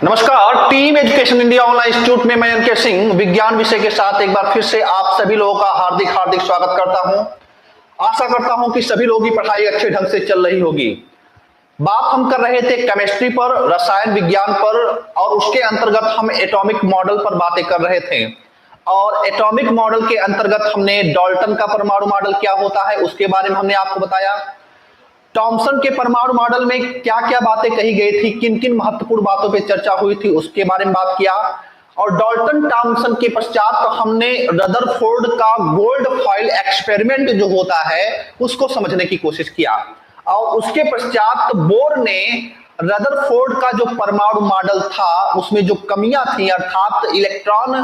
नमस्कार, team education India online institute में मैं एनके सिंह विज्ञान विषय के साथ एक बार फिर से आप सभी लोगों का हार्दिक हार्दिक स्वागत करता हूं। आशा करता हूं कि सभी लोगों की पढ़ाई अच्छे ढंग से चल रही होगी। बात हम कर रहे थे केमिस्ट्री पर, रसायन विज्ञान पर, और उसके अंतर्गत हम एटॉमिक मॉडल पर बातें कर रहे थे। और एटॉमिक मॉडल के अंतर्गत हमने डाल्टन का परमाणु मॉडल क्या होता है उसके बारे में हमने आपको बताया। थॉमसन के परमाणु मॉडल में क्या क्या बातें कही गई थी, किन किन महत्वपूर्ण बातों पे चर्चा हुई थी उसके बारे में बात किया। और डाल्टन थॉमसन के पश्चात तो हमने रदरफोर्ड का गोल्ड फॉइल एक्सपेरिमेंट जो होता है उसको समझने की कोशिश किया। और उसके पश्चात बोर ने रदरफोर्ड का जो परमाणु मॉडल था उसमें जो कमियां थी, अर्थात इलेक्ट्रॉन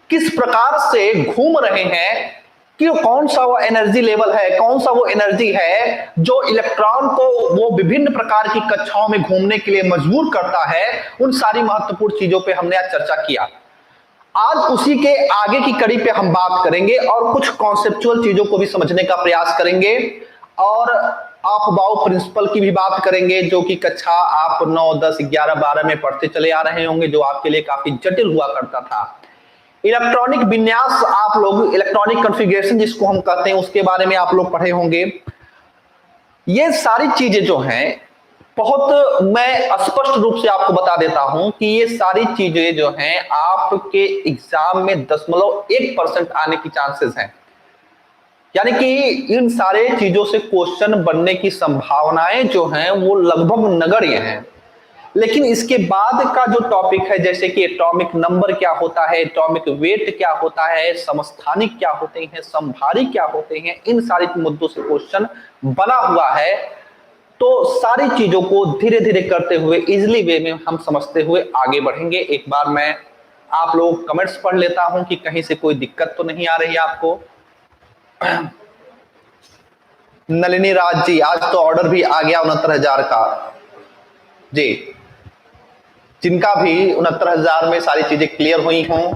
किस प्रकार से घूम रहे हैं, कि कौन सा वो एनर्जी लेवल है, कौन सा वो एनर्जी है जो इलेक्ट्रॉन को वो विभिन्न प्रकार की कक्षाओं में घूमने के लिए मजबूर करता है, उन सारी महत्वपूर्ण चीजों पे हमने आज चर्चा किया। आज उसी के आगे की कड़ी पे हम बात करेंगे और कुछ कॉन्सेप्चुअल चीजों को भी समझने का प्रयास करेंगे और ऑफ बाउ प्रिंसिपल की भी बात करेंगे, जो कि कक्षा आप 9, 10, 11, 12 में पढ़ते चले आ रहे होंगे, जो आपके लिए काफी जटिल हुआ करता था। इलेक्ट्रॉनिक विन्यास, आप लोग इलेक्ट्रॉनिक कॉन्फ़िगरेशन जिसको हम कहते हैं उसके बारे में आप लोग पढ़े होंगे। ये सारी चीजें जो हैं बहुत, मैं स्पष्ट रूप से आपको बता देता हूं कि ये सारी चीजें जो हैं आपके एग्जाम में 0.1% आने की चांसेस हैं। यानी कि इन सारे चीजों से क्वेश्चन बनने की संभावनाएं जो हैं वो लगभग नगण्य हैं। लेकिन इसके बाद का जो टॉपिक है, जैसे कि एटॉमिक नंबर क्या होता है, एटॉमिक वेट क्या होता है, समस्थानिक क्या होते हैं, समभारी क्या होते हैं, इन सारे मुद्दों से क्वेश्चन बना हुआ है। तो सारी चीजों को धीरे धीरे करते हुए इजिली वे में हम समझते हुए आगे बढ़ेंगे। एक बार मैं आप लोग कमेंट्स पढ़ लेता हूं कि कहीं से कोई दिक्कत तो नहीं आ रही है आपको। नलिनी राज जी, आज तो ऑर्डर भी आ गया 69,000 का जी। जिनका भी 69,000 में सारी चीजें क्लियर हुई हों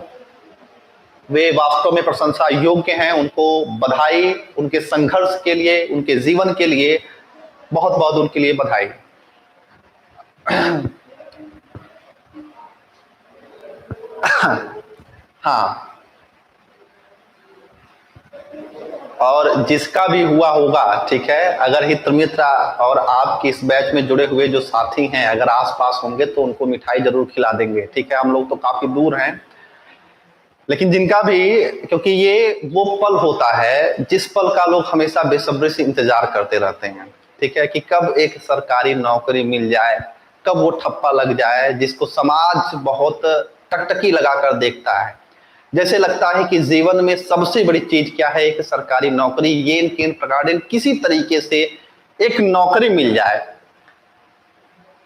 वे वास्तव में प्रशंसा योग्य हैं। उनको बधाई, उनके संघर्ष के लिए, उनके जीवन के लिए बहुत बहुत उनके लिए बधाई। हाँ, और जिसका भी हुआ होगा, ठीक है, अगर हित मित्र और आपके इस बैच में जुड़े हुए जो साथी हैं अगर आसपास होंगे तो उनको मिठाई जरूर खिला देंगे, ठीक है। हम लोग तो काफी दूर हैं, लेकिन जिनका भी, क्योंकि ये वो पल होता है जिस पल का लोग हमेशा बेसब्री से इंतजार करते रहते हैं, ठीक है, कि कब एक सरकारी नौकरी मिल जाए, कब वो ठप्पा लग जाए जिसको समाज बहुत टकटकी लगाकर देखता है। जैसे लगता है कि जीवन में सबसे बड़ी चीज क्या है, एक सरकारी नौकरी, येन केन प्रकार किसी तरीके से एक नौकरी मिल जाए।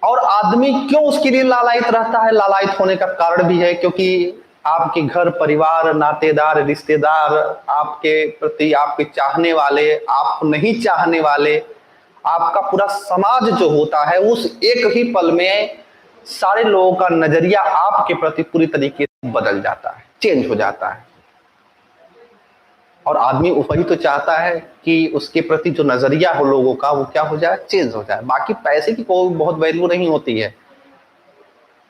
और आदमी क्यों उसके लिए लालायित रहता है, लालायित होने का कारण भी है क्योंकि आपके घर परिवार, नातेदार, रिश्तेदार, आपके प्रति आपके चाहने वाले, आप नहीं चाहने वाले, आपका पूरा समाज जो होता है, उस एक ही पल में सारे लोगों का नजरिया आपके प्रति पूरी तरीके से बदल जाता है, चेंज हो जाता है। और आदमी वही तो चाहता है कि उसके प्रति जो नजरिया हो लोगों का वो क्या हो जाए, चेंज हो जाए। बाकी पैसे की कोई बहुत वैल्यू नहीं होती है,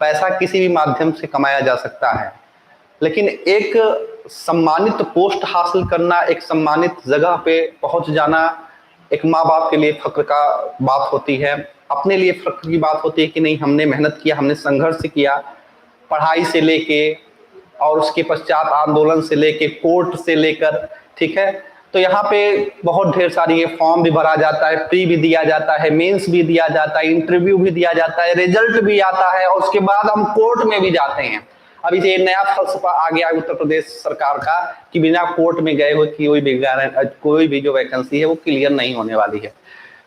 पैसा किसी भी माध्यम से कमाया जा सकता है, लेकिन एक सम्मानित पोस्ट हासिल करना, एक सम्मानित जगह पे पहुंच जाना, एक माँ बाप के लिए फक्र का बात होती है, अपने लिए फक्र की बात होती है कि नहीं हमने मेहनत किया, हमने संघर्ष किया, पढ़ाई से लेके और उसके पश्चात आंदोलन से लेके, कोर्ट से लेकर, ठीक है। तो यहाँ पे बहुत ढेर सारी फॉर्म भी भरा जाता है, प्री भी दिया जाता है, मेंस भी दिया जाता है, इंटरव्यू भी दिया जाता है, रिजल्ट भी आता है, और उसके बाद हम कोर्ट में भी जाते हैं। अभी ये नया फलसफा आ गया उत्तर प्रदेश सरकार का कि बिना कोर्ट में गए हुए कोई भी जो वैकेंसी है वो क्लियर नहीं होने वाली है।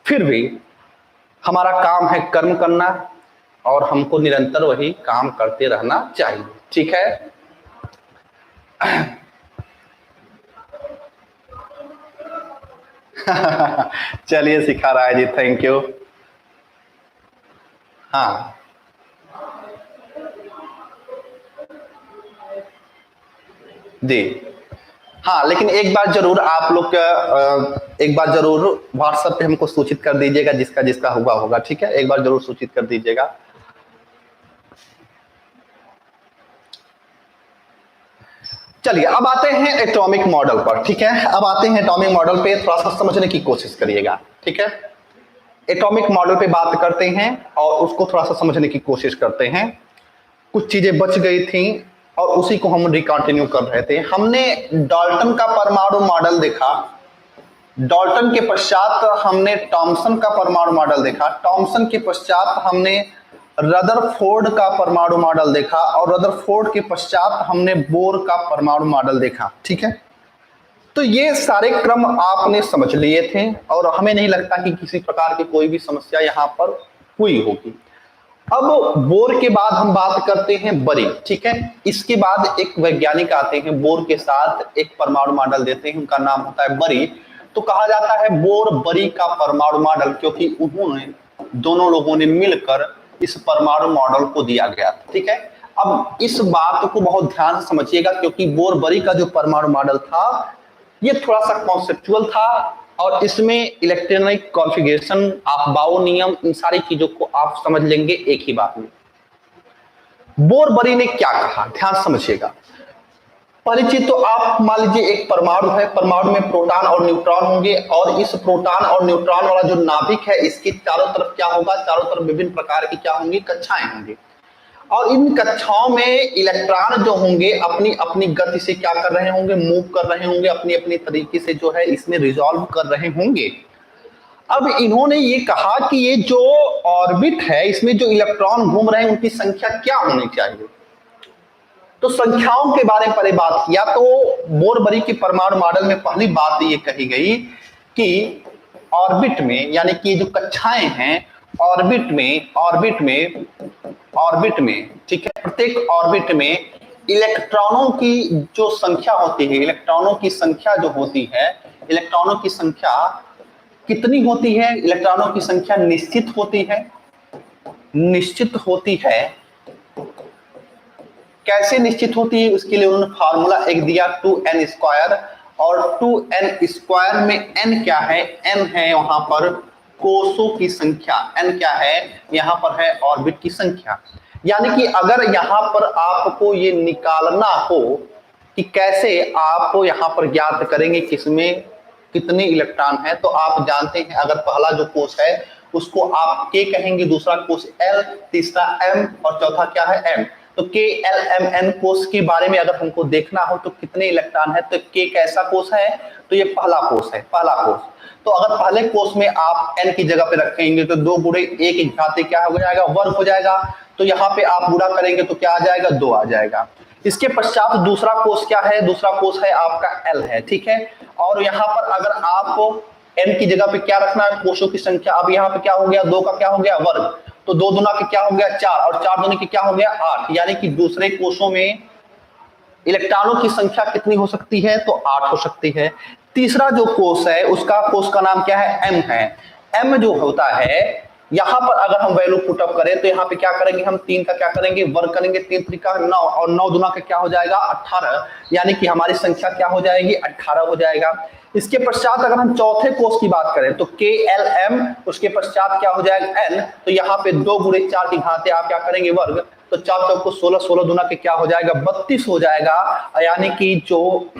फिर भी हमारा काम है कर्म करना और हमको निरंतर वही काम करते रहना चाहिए, ठीक है। चलिए, सिखा रहा है जी, थैंक यू। हाँ जी, हाँ, लेकिन एक बार जरूर आप लोग एक बार जरूर व्हाट्सएप पे हमको सूचित कर दीजिएगा, जिसका जिसका हुआ होगा, ठीक है, एक बार जरूर सूचित कर दीजिएगा। चलिए अब आते हैं एटॉमिक मॉडल पर। ठीक है, अब आते हैं एटॉमिक मॉडल पे, थोड़ा सा समझने की कोशिश करिएगा। ठीक है, एटॉमिक मॉडल पे बात करते हैं और उसको थोड़ा सा समझने की कोशिश करते हैं। कुछ चीजें बच गई थी और उसी को हम रिकंटिन्यू कर रहे थे। हमने डाल्टन का परमाणु मॉडल देखा, डाल्टन के पश्चात हमने थॉमसन का परमाणु मॉडल देखा, थॉमसन के पश्चात हमने रदरफोर्ड का परमाणु मॉडल देखा और रदरफोर्ड के पश्चात हमने बोर का परमाणु मॉडल देखा। ठीक है, तो ये सारे क्रम आपने समझ लिए थे और हमें नहीं लगता कि किसी प्रकार की कोई भी समस्या यहां पर हुई होगी। अब बोर के बाद हम बात करते हैं बरी। ठीक है, इसके बाद एक वैज्ञानिक आते हैं, बोर के साथ एक परमाणु मॉडल देते हैं, उनका नाम होता है बरी। तो कहा जाता है बोर बरी का परमाणु मॉडल, क्योंकि उन्होंने दोनों लोगों ने मिलकर इस परमाणु मॉडल को दिया गया। ठीक है, अब इस बात को बहुत ध्यान से समझिएगा, क्योंकि बोर बरी का जो परमाणु मॉडल था ये थोड़ा सा कॉन्सेप्चुअल था और इसमें इलेक्ट्रॉनिक कॉन्फ़िगरेशन, आप बाओ नियम, इन सारी चीजों को आप समझ लेंगे एक ही बात में। बोर बरी ने क्या कहा, ध्यान समझिएगा। पहली चीज तो आप मान लीजिए एक परमाणु है, परमाणु में प्रोटॉन और न्यूट्रॉन होंगे और इस प्रोटॉन और न्यूट्रॉन वाला जो नाभिक है इसके चारों तरफ क्या होगा, चारों तरफ विभिन्न प्रकार की क्या होंगी, कक्षाएं होंगी और इन कक्षाओं में इलेक्ट्रॉन जो होंगे अपनी अपनी गति से क्या कर रहे होंगे, मूव कर रहे होंगे, अपनी अपनी तरीके से जो है इसमें रिजॉल्व कर रहे होंगे। अब इन्होंने ये कहा कि ये जो ऑर्बिट है इसमें जो इलेक्ट्रॉन घूम रहे हैं उनकी संख्या क्या होनी चाहिए। तो संख्याओं के बारे में पहले बात किया तो बोर-बरी के परमाणु मॉडल में पहली बात ये कही गई कि ऑर्बिट में, यानी कि जो कक्षाएं हैं ऑर्बिट में, ठीक है, प्रत्येक ऑर्बिट में इलेक्ट्रॉनों की जो संख्या होती है, इलेक्ट्रॉनों की संख्या जो होती है, इलेक्ट्रॉनों की संख्या कितनी होती है, इलेक्ट्रॉनों की संख्या निश्चित होती है। कैसे निश्चित होती है, उसके लिए उन्होंने फार्मूला एक दिया 2n² और 2n² में n क्या है, n है वहां पर कोषों की संख्या, n क्या है, यहां पर है ऑर्बिट की संख्या। यानी कि अगर यहां पर आपको ये निकालना हो कि कैसे आप यहां पर ज्ञात करेंगे किसमें कितने इलेक्ट्रॉन है, तो आप जानते हैं अगर पहला जो कोष है उसको आप k कहेंगे, दूसरा कोष l, तीसरा m और चौथा क्या है m। तो k l m n कोष के बारे में अगर हमको देखना हो तो कितने इलेक्ट्रॉन है, तो k कैसा कोष है, तो ये पहला कोष है, पहला कोष। तो अगर पहले कोष में आप n की जगह पे रखेंगे तो 2 गुणे a की घाते क्या हो जाएगा, वर्ग हो जाएगा। तो यहाँ पे आप गुणा करेंगे तो क्या आ जाएगा, 2 आ जाएगा। इसके पश्चात दूसरा कोष क्या है, दूसरा कोष है आपका l है, ठीक है। और यहाँ पर अगर आप n की जगह पे क्या रखना है, कोषों की संख्या, अब यहाँ पे क्या हो गया, 2 का क्या हो गया, वर्ग, तो 2 दूना के क्या हो गया 4 और 4 दूनी के क्या हो गया 8। यानी कि दूसरे कोषों में इलेक्ट्रॉनों की संख्या कितनी हो सकती है, तो 8 हो सकती है। तीसरा जो कोष है उसका कोष का नाम क्या है, m है। m जो होता है, यहां पर अगर हम वैल्यू पुट अप करें तो यहाँ पे क्या करेंगे, हम 3 का क्या करेंगे, वर्ग करेंगे, 3 त्रिका 9 और 9 दूना का क्या हो जाएगा 18। यानी कि हमारी संख्या क्या हो जाएगी, 18 हो जाएगा। इसके पश्चात अगर हम चौथे कोष की बात करें तो k l m, उसके पश्चात क्या हो जाएगा n। तो यहाँ पे 2 गुणे 4 की घाते आप क्या करेंगे, वर्ग, तो 4 चौक को 16, 16 दूना के क्या हो जाएगा 32 हो जाएगा। यानी कि जो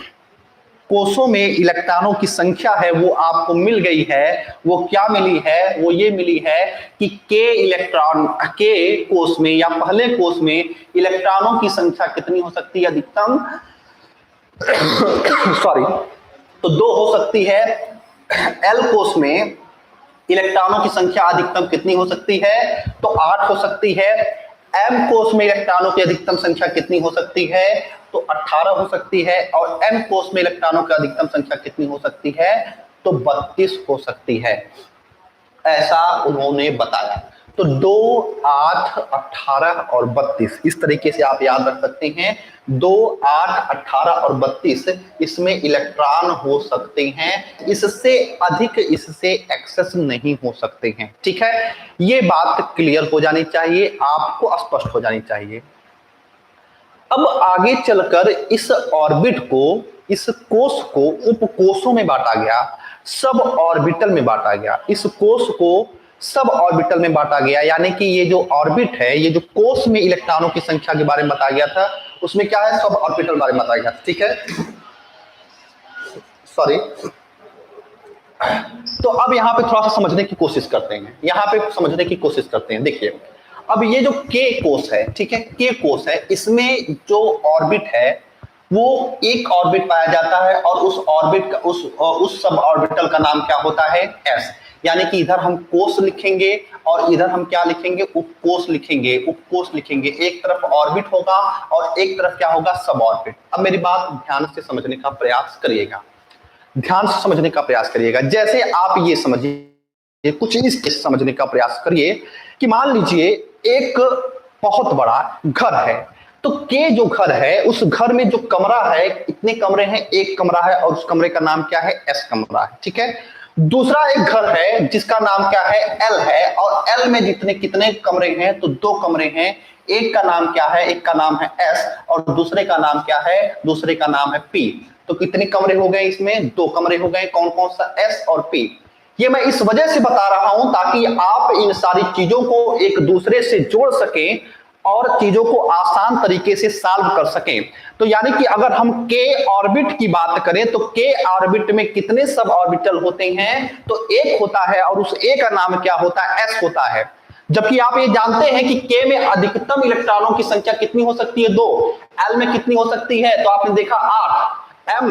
कोषों में इलेक्ट्रॉनों की संख्या है वो आपको मिल गई है, वो क्या मिली है, वो ये मिली है कि के कोष में या पहले कोष में इलेक्ट्रॉनों की संख्या कितनी हो सकती है, अधिकतम सॉरी, तो 2 हो सकती है। एल कोष में इलेक्ट्रॉनों की संख्या अधिकतम कितनी हो सकती है, तो 8 हो सकती है। एम कोष में इलेक्ट्रॉनों की अधिकतम संख्या कितनी हो सकती है, तो 18 हो सकती है। और एन कोष में इलेक्ट्रॉनों की अधिकतम संख्या कितनी हो सकती है, तो 32 हो सकती है, ऐसा उन्होंने बताया। तो 2, 8, 18 और 32 इस तरीके से आप याद रख सकते हैं। 2, 8, 18 और 32 इसमें इलेक्ट्रॉन हो सकते हैं, इससे अधिक इससे एक्सेस नहीं हो सकते हैं। ठीक है, ये बात क्लियर हो जानी चाहिए, आपको स्पष्ट हो जानी चाहिए। अब आगे चलकर इस ऑर्बिट को, इस कोष को उपकोषों में बांटा गया, सब ऑर्बिटल में बांटा गया। इस कोष को सब ऑर्बिटल में बांटा गया, यानी कि ये जो ऑर्बिट है, ये जो कोष में इलेक्ट्रॉनों की संख्या के बारे में बताया गया था उसमें क्या है, सब ऑर्बिटल बारे में बताएगा। ठीक है, सॉरी। तो अब यहां पे थोड़ा सा समझने की कोशिश करते हैं, यहां पे समझने की कोशिश करते हैं। देखिए, अब ये जो के कोष है, ठीक है, के कोष है, इसमें जो ऑर्बिट है वो एक ऑर्बिट पाया जाता है और उस ऑर्बिट का उस सब ऑर्बिटल का नाम क्या होता है, एस। यानी कि इधर हम कोष लिखेंगे और इधर हम क्या लिखेंगे, उपकोष लिखेंगे, उपकोष लिखेंगे। एक तरफ ऑर्बिट होगा और एक तरफ क्या होगा, सब ऑर्बिट। अब मेरी बात ध्यान से समझने का प्रयास करिएगा, ध्यान से समझने का प्रयास करिएगा। जैसे आप ये समझिए, कुछ इस समझने का प्रयास करिए कि मान लीजिए एक बहुत बड़ा घर है, तो के जो घर है, उस घर में जो कमरा है, इतने कमरे हैं, एक कमरा है और उस कमरे का नाम क्या है, एस कमरा है। ठीक है, दूसरा एक घर है जिसका नाम क्या है, एल है, और एल में जितने कितने कमरे हैं, तो दो कमरे हैं। एक का नाम क्या है, एक का नाम है एस और दूसरे का नाम क्या है, दूसरे का नाम है पी। तो कितने कमरे हो गए, इसमें दो कमरे हो गए। कौन कौन सा, एस और पी। ये मैं इस वजह से बता रहा हूं ताकि आप इन सारी चीजों को एक दूसरे से जोड़ सकें और चीजों को आसान तरीके से सॉल्व कर सकें। तो यानी कि अगर हम के ऑर्बिट की बात करें तो के ऑर्बिट में कितने सब ऑर्बिटल होते हैं, तो एक होता है और उस ए का नाम क्या होता है, एस होता है। जबकि आप ये जानते हैं कि के में अधिकतम इलेक्ट्रॉनों की संख्या कितनी हो सकती है, 2। एल में कितनी हो सकती है, तो आपने देखा 8। एम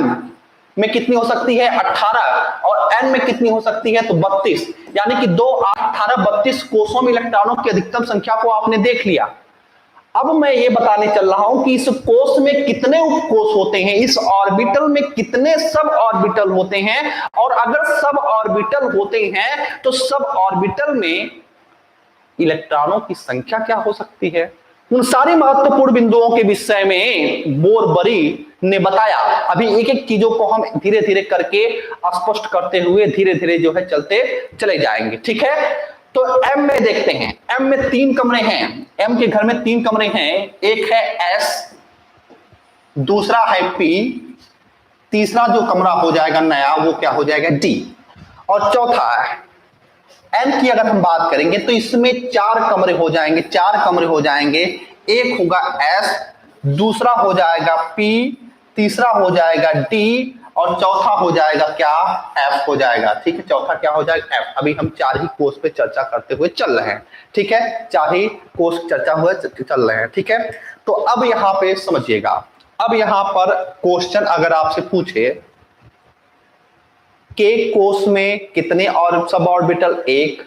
में कितनी हो सकती है, 18। और एन में कितनी हो सकती है, तो 32। यानी कि 2, 8, 18, 32 कोषों में इलेक्ट्रॉनों की अधिकतम संख्या को आपने देख लिया। अब मैं ये बताने चल रहा हूं कि इस कोष में कितने उपकोष होते हैं, इस ऑर्बिटल में कितने सब ऑर्बिटल होते हैं, और अगर सब ऑर्बिटल होते हैं तो सब ऑर्बिटल में इलेक्ट्रॉनों की संख्या क्या हो सकती है। उन सारी महत्वपूर्ण बिंदुओं के विषय में बोरबरी ने बताया। अभी एक एक चीजों को हम धीरे धीरे करके स्पष्ट करते हुए धीरे धीरे जो है चलते चले जाएंगे। ठीक है, तो एम में देखते हैं, एम में 3 कमरे हैं, एम के घर में 3 कमरे हैं। एक है एस, दूसरा है पी, तीसरा जो कमरा हो जाएगा नया वो क्या हो जाएगा, डी, और चौथा है एन की अगर हम बात करेंगे तो इसमें 4 कमरे हो जाएंगे, 4 कमरे हो जाएंगे। एक होगा एस, दूसरा हो जाएगा पी, तीसरा हो जाएगा डी, और चौथा हो जाएगा क्या, एफ हो जाएगा। ठीक है, चौथा क्या हो जाएगा, एफ। अभी हम 4 ही कोष पे चर्चा करते हुए चल रहे हैं। ठीक है, 4 ही कोष चर्चा हुए चल रहे हैं। ठीक है, तो अब यहां पे समझिएगा, अब यहां पर क्वेश्चन अगर आपसे पूछे के कोष में कितने और सब ऑर्बिटल, 1,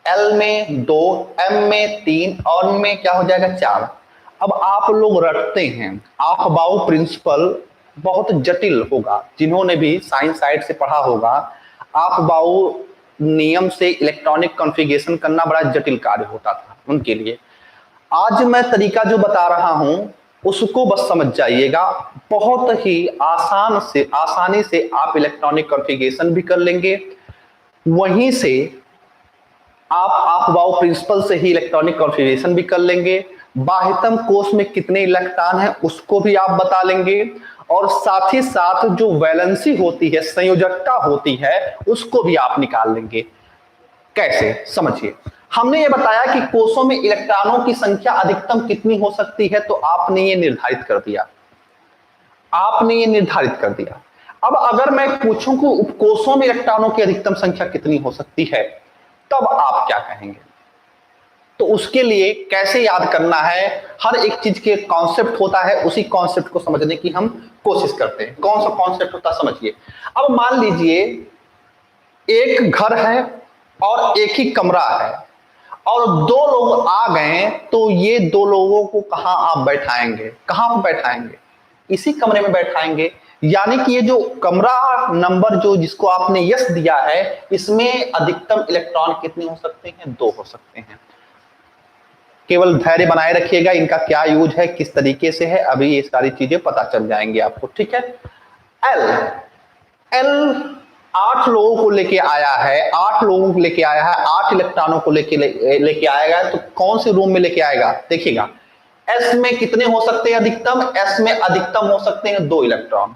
एल में 2, एम में 3 और में क्या हो जाएगा, 4। अब आप लोग रटते हैं, अफबाऊ प्रिंसिपल बहुत जटिल होगा, जिन्होंने भी साइंस साइड से पढ़ा होगा। अफबाऊ नियम से इलेक्ट्रॉनिक कॉन्फ़िगरेशन करना बड़ा जटिल कार्य होता था उनके लिए। आज मैं तरीका जो बता रहा हूं उसको बस समझ जाइएगा, बहुत ही आसानी से आप इलेक्ट्रॉनिक कॉन्फ़िगरेशन भी कर लेंगे, वहीं से आप अफबाऊ प्रिंसिपल से ही इलेक्ट्रॉनिक कॉन्फ़िगरेशन भी कर लेंगे, बाह्यतम कोष में कितने इलेक्ट्रॉन हैं उसको भी आप बता लेंगे, और साथ ही साथ जो वैलेंसी होती है, संयोजकता होती है, उसको भी आप निकाल लेंगे। कैसे, समझिए। हमने ये बताया कि कोषों में इलेक्ट्रॉनों की संख्या अधिकतम कितनी हो सकती है, तो आपने ये निर्धारित कर दिया, आपने ये निर्धारित कर दिया। अब अगर मैं पूछूं कि उपकोषों में इलेक्ट्रॉनों की अधिकतम संख्या कितनी हो सकती है, तब आप क्या कहेंगे। तो उसके लिए कैसे याद करना है, हर एक चीज के कॉन्सेप्ट होता है, उसी कॉन्सेप्ट को समझने की हम कोशिश करते हैं। कौन सा कॉन्सेप्ट होता है, समझिए। अब मान लीजिए एक घर है और एक ही कमरा है और 2 लोग आ गए, तो ये 2 लोगों को कहां आप बैठाएंगे, कहां पर बैठाएंगे, इसी कमरे में बैठाएंगे। यानी कि ये जो कमरा नंबर जो जिसको आपने यस दिया है, इसमें अधिकतम इलेक्ट्रॉन कितने हो सकते हैं, 2 हो सकते हैं। केवल धैर्य बनाए रखिएगा, इनका क्या यूज है, किस तरीके से है, अभी ये सारी चीजें पता चल जाएंगी आपको। ठीक है, एल 8 लोगों को लेके आया है, 8 लोगों को लेके आया है, 8 इलेक्ट्रॉनों को लेके आएगा, तो कौन से रूम में लेके आएगा, देखिएगा। एस में कितने हो सकते हैं अधिकतम, एस में अधिकतम हो सकते हैं 2 इलेक्ट्रॉन।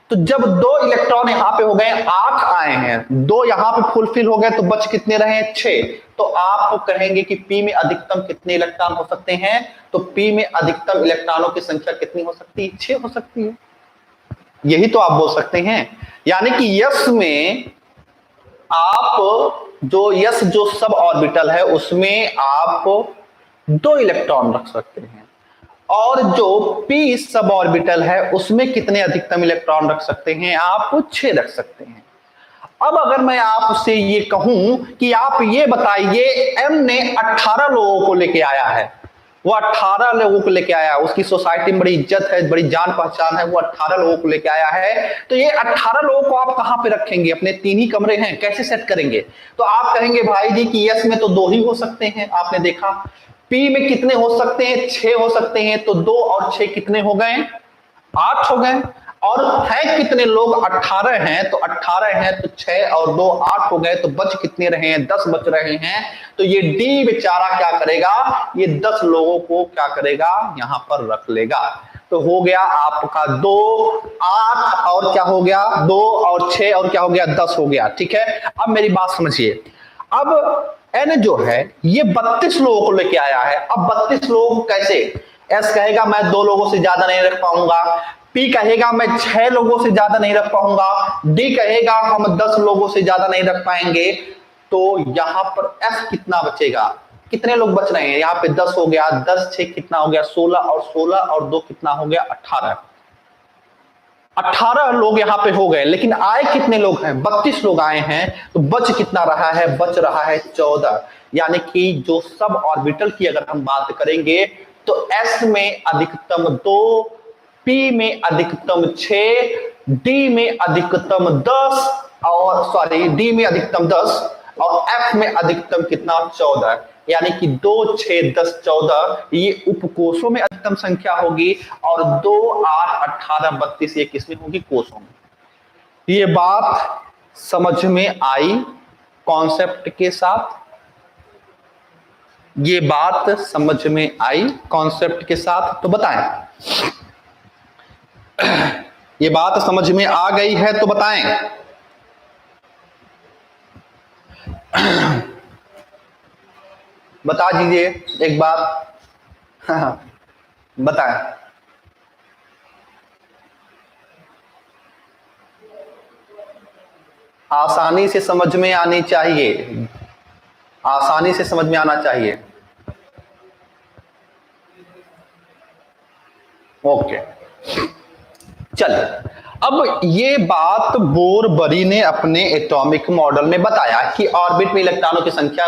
तो जब 2 इलेक्ट्रॉन यहां पे हो गए 8 आए हैं, 2 यहां पे फुलफिल हो गए तो बच कितने रहे 6। तो आप कहेंगे कि पी में अधिकतम कितने इलेक्ट्रॉन हो सकते हैं? तो पी में अधिकतम इलेक्ट्रॉनों की संख्या कितनी हो सकती है? 6 हो सकती है। यही तो आप बोल सकते हैं। यानी कि यस में आप जो सब ऑर्बिटल है उसमें आप 2 इलेक्ट्रॉन रख सकते हैं, और जो पी सब ऑर्बिटल है उसमें कितने अधिकतम इलेक्ट्रॉन रख सकते हैं? आप 6 रख सकते हैं। अब अगर मैं आपसे ये कहूं कि आप ये बताइए, एम ने 18 लोगों को लेके आया है, वो 18 लोगों को लेके आया है, उसकी सोसाइटी में बड़ी इज्जत है, बड़ी जान पहचान है, वो 18 लोगों को लेके आया है, तो ये 18 लोगों को आप कहां पे रखेंगे? अपने 3 ही कमरे हैं, कैसे सेट करेंगे? तो आप कहेंगे भाई जी कि यस में तो 2 ही हो सकते हैं। आपने देखा पी में कितने हो सकते हैं? 6 हो सकते हैं। तो 2 और 6 कितने हो गए? 8 हो गए। और है कितने लोग? 18 हैं, तो 18 हैं तो 6 और 2 8 हो गए, तो बच कितने रहे हैं? 10 बच रहे हैं। तो ये डी बेचारा क्या करेगा? ये 10 लोगों को क्या करेगा? यहां पर रख लेगा। तो हो गया आपका 2 8 और क्या हो गया? 2 और 6 और क्या हो गया? 10 हो गया। ठीक है, अब मेरी बात समझिए। अब एन जो है ये 32 लोगों को लेके आया है। अब 32 लोगों को कैसे? एस कहेगा मैं 2 लोगों से ज्यादा नहीं रख पाऊंगा, पी कहेगा मैं 6 लोगों से ज्यादा नहीं रख पाऊंगा, डी कहेगा हम 10 लोगों से ज्यादा नहीं रख पाएंगे। तो यहां पर एफ कितना बचेगा? कितने लोग बच रहे हैं? यहाँ पे 10 हो गया, 10 6 कितना हो गया? 16 और 16 और 2 कितना हो गया? 18। 18 लोग यहां पे हो गए, लेकिन आए कितने लोग हैं? 32 लोग आए हैं। तो बच कितना रहा है? बच रहा है 14। यानी कि जो सब ऑर्बिटल की अगर हम बात करेंगे तो एस में अधिकतम 2, पी में अधिकतम 6, डी में अधिकतम 10 और सॉरी डी में अधिकतम 10 और एफ में अधिकतम कितना? 14। यानी कि 2 6 10 14 ये उपकोषों में अधिकतम संख्या होगी, और 2 8 18 32 ये किसमें होगी? कोषों में। ये बात समझ में आई कॉन्सेप्ट के साथ? ये बात समझ में आई कॉन्सेप्ट के साथ? तो बताएं, ये बात समझ में आ गई है तो बताएं। बता दीजिए एक बार। बताएं। आसानी से समझ में आनी चाहिए, आसानी से समझ में आना चाहिए। ओके, चलिए। अब ये बात बोरबरी ने अपने एटॉमिक मॉडल में बताया कि ऑर्बिट में इलेक्ट्रॉनों की संख्या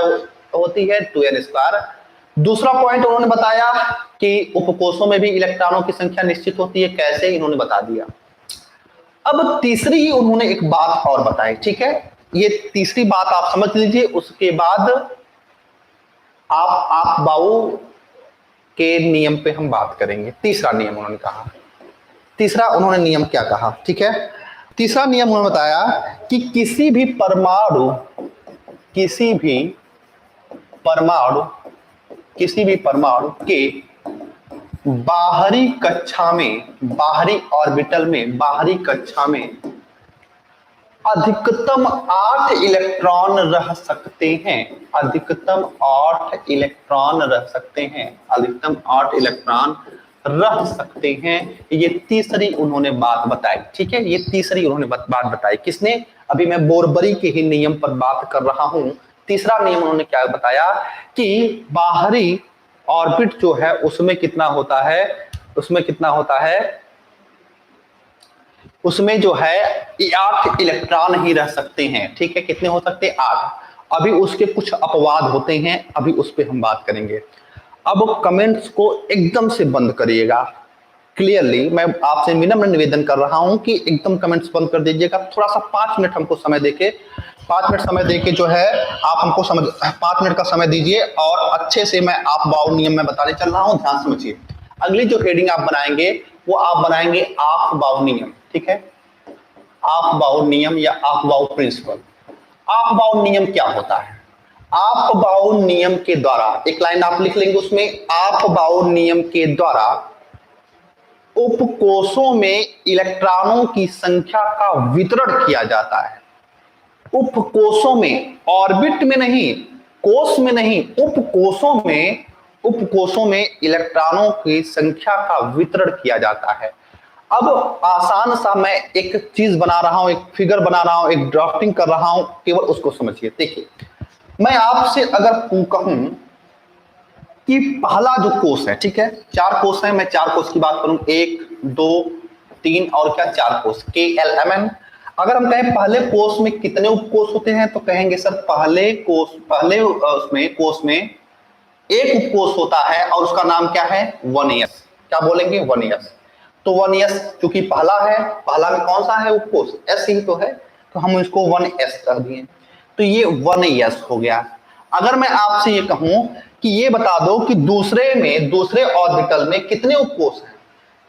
होती है 2n²। दूसरा पॉइंट उन्होंने बताया कि उपकोषों में भी इलेक्ट्रॉनों की संख्या निश्चित होती है। कैसे? इन्होंने बता दिया। अब तीसरी उन्होंने एक बात और बताई। ठीक है, ये तीसरी बात आप समझ लीजिए, उसके बाद आप बाउ के नियम पे हम बात करेंगे। तीसरा नियम उन्होंने कहा, तीसरा उन्होंने नियम क्या कहा? ठीक है, तीसरा नियम उन्होंने बताया कि किसी भी परमाणु के बाहरी कक्षा में, बाहरी ऑर्बिटल में, बाहरी कक्षा में अधिकतम 8 इलेक्ट्रॉन रह सकते हैं। अधिकतम 8 इलेक्ट्रॉन रह सकते हैं। अधिकतम 8 इलेक्ट्रॉन रह सकते हैं। ये तीसरी उन्होंने बात बताई। ठीक है, ये तीसरी उन्होंने बात बताई। किसने? अभी मैं बोरबरी के ही नियम पर बात कर रहा हूं। तीसरा नियम उन्होंने क्या बताया कि बाहरी ऑर्बिट जो है उसमें कितना होता है? उसमें कितना होता है? उसमें जो है 8 इलेक्ट्रॉन ही रह सकते हैं। ठीक है, कितने हो सकते हैं? 8। अभी उसके कुछ अपवाद होते हैं, अभी उस पर हम बात करेंगे। अब कमेंट्स को एकदम से बंद करिएगा क्लियरली। मैं आपसे विनम्र निवेदन कर रहा हूं कि एकदम कमेंट्स बंद कर दीजिएगा। थोड़ा सा 5 मिनट हमको समय देके, 5 मिनट समय देके जो है आप हमको 5 मिनट का समय दीजिए, और अच्छे से मैं आप बाउ नियम में बताने चल रहा हूं, ध्यान समझिए। अगली जो हेडिंग आप बनाएंगे वो आप बनाएंगे ऑफ बाउ नियम। ठीक है, ऑफ बाउ नियम या ऑफ बाउ प्रिंसिपल। ऑफ बाउ नियम क्या होता है? ऑफ बाउ नियम के द्वारा, एक लाइन आप लिख लेंगे उसमें, ऑफ बाउ नियम के द्वारा उपकोषों में इलेक्ट्रॉनों की संख्या का वितरण किया जाता है। उपकोषों में, ऑर्बिट में नहीं, कोष में नहीं, उपकोषों में इलेक्ट्रॉनों की संख्या का वितरण किया जाता है। अब आसान सा मैं एक चीज बना रहा हूं, एक फिगर बना रहा हूं, एक ड्राफ्टिंग कर रहा हूं, केवल उसको समझिए। देखिए, मैं आपसे अगर कहूं कि पहला जो कोष है, ठीक है, 4 कोष है, मैं 4 कोष की बात करूं, 1 2 3 और क्या 4 कोष, KLMN। अगर हम कहें पहले कोष में कितने उपकोष होते हैं, तो कहेंगे सर पहले कोष में एक उपकोष होता है और उसका नाम क्या है, 1s। क्या बोलेंगे, 1s। तो 1s क्योंकि पहला है, पहला में कौन सा है उपकोष, s ही तो है, तो हम इसको 1s कर दिए, तो ये 1s हो गया। अगर मैं आपसे ये कहूं कि ये बता दो कि दूसरे ऑर्बिटल में कितने उपकोष हैं,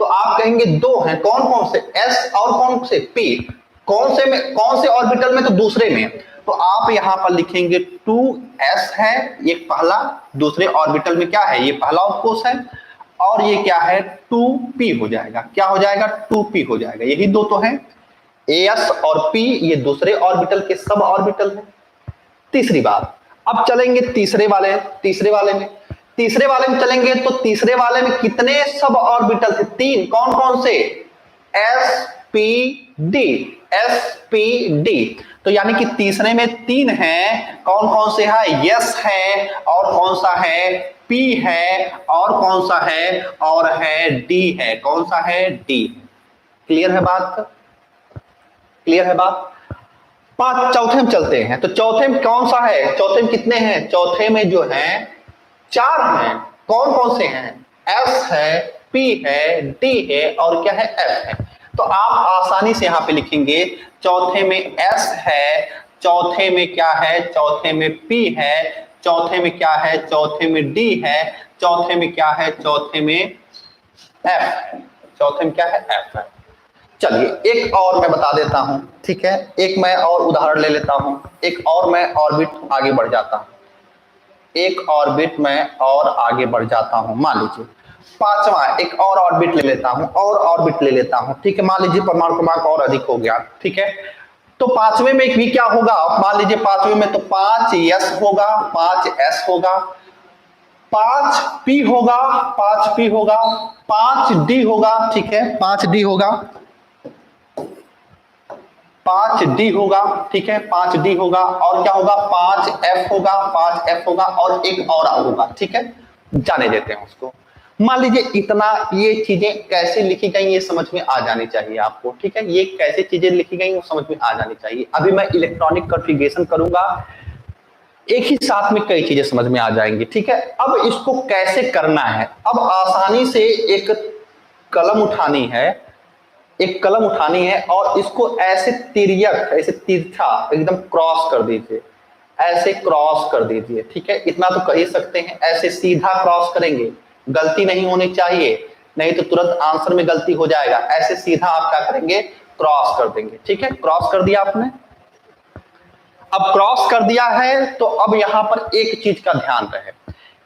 तो आप कहेंगे 2 हैं। कौन कौन से, s और कौन से, p। कौन से ऑर्बिटल में, तो दूसरे में। तो आप यहां पर लिखेंगे 2s है, ये पहला, दूसरे ऑर्बिटल में क्या है, ये पहला उपकोष है, और ये क्या है, 2p हो जाएगा। क्या हो जाएगा, 2p हो जाएगा। यही 2 तो है, as और p, ये दूसरे ऑर्बिटल के सब ऑर्बिटल है। तीसरी बात, अब चलेंगे तीसरे वाले में चलेंगे, तो तीसरे वाले में कितने सब ऑर्बिटल थे, 3। कौन कौन से, sp d। तो यानी कि तीसरे में 3 हैं। कौन कौन से है, यस है, और कौन सा है, p है, और कौन सा है, और है d है। कौन सा है, d। क्लियर है बात, क्लियर है बात। चौथे में चलते हैं, तो चौथे में कौन सा है, चौथे में कितने हैं, चौथे में जो है 4 हैं। कौन कौन से हैं, s है, p है, d है, और क्या है, f है। तो आप आसानी से यहां पे लिखेंगे, चौथे में s है, चौथे में क्या है, चौथे में p है, चौथे में क्या है, चौथे में d है, चौथे में क्या है, चौथे में f है, चौथे में क्या है, f है। चलिए एक और मैं बता देता हूं, ठीक है, एक मैं और उदाहरण ले लेता हूं, एक और मैं ऑर्बिट आगे बढ़ जाता हूं, एक ऑर्बिट में और आगे बढ़ जाता हूं। मान लीजिए 5वां एक और ऑर्बिट ले लेता हूं, और ऑर्बिट ले लेता हूं, ठीक है। मान लीजिए परमाणु क्रमांक और अधिक हो गया, ठीक है। तो 5वें में भी क्या होगा, मान लीजिए 5वें में तो 5s होगा, 5s होगा, 5p होगा, 5p होगा, 5d होगा, ठीक है, 5d होगा, 5d होगा, ठीक है, 5d होगा, और क्या होगा, 5f होगा, 5f होगा, और एक और होगा, ठीक है। जाने देते हैं उसको। मान लीजिए इतना, ये चीजें कैसे लिखी गई ये समझ में आ जानी चाहिए आपको, ठीक है। ये कैसे चीजें लिखी गई वो समझ में आ जानी चाहिए। अभी मैं इलेक्ट्रॉनिक कॉन्फ़िगरेशन करूंगा, एक ही साथ में कई चीजें समझ में आ जाएंगी, ठीक है। अब इसको कैसे करना है, अब आसानी से एक कलम उठानी है, और इसको ऐसे तिर्यक, ऐसे तिरछा एकदम क्रॉस कर दीजिए, ऐसे क्रॉस कर दीजिए, ठीक है। इतना तो कह ही सकते हैं, ऐसे सीधा क्रॉस करेंगे, गलती नहीं होनी चाहिए, नहीं तो तुरंत आंसर में गलती हो जाएगा। ऐसे सीधा आप क्या करेंगे, क्रॉस कर देंगे, ठीक है। क्रॉस कर दिया आपने, अब क्रॉस कर दिया है, तो अब यहां पर एक चीज का ध्यान रहे।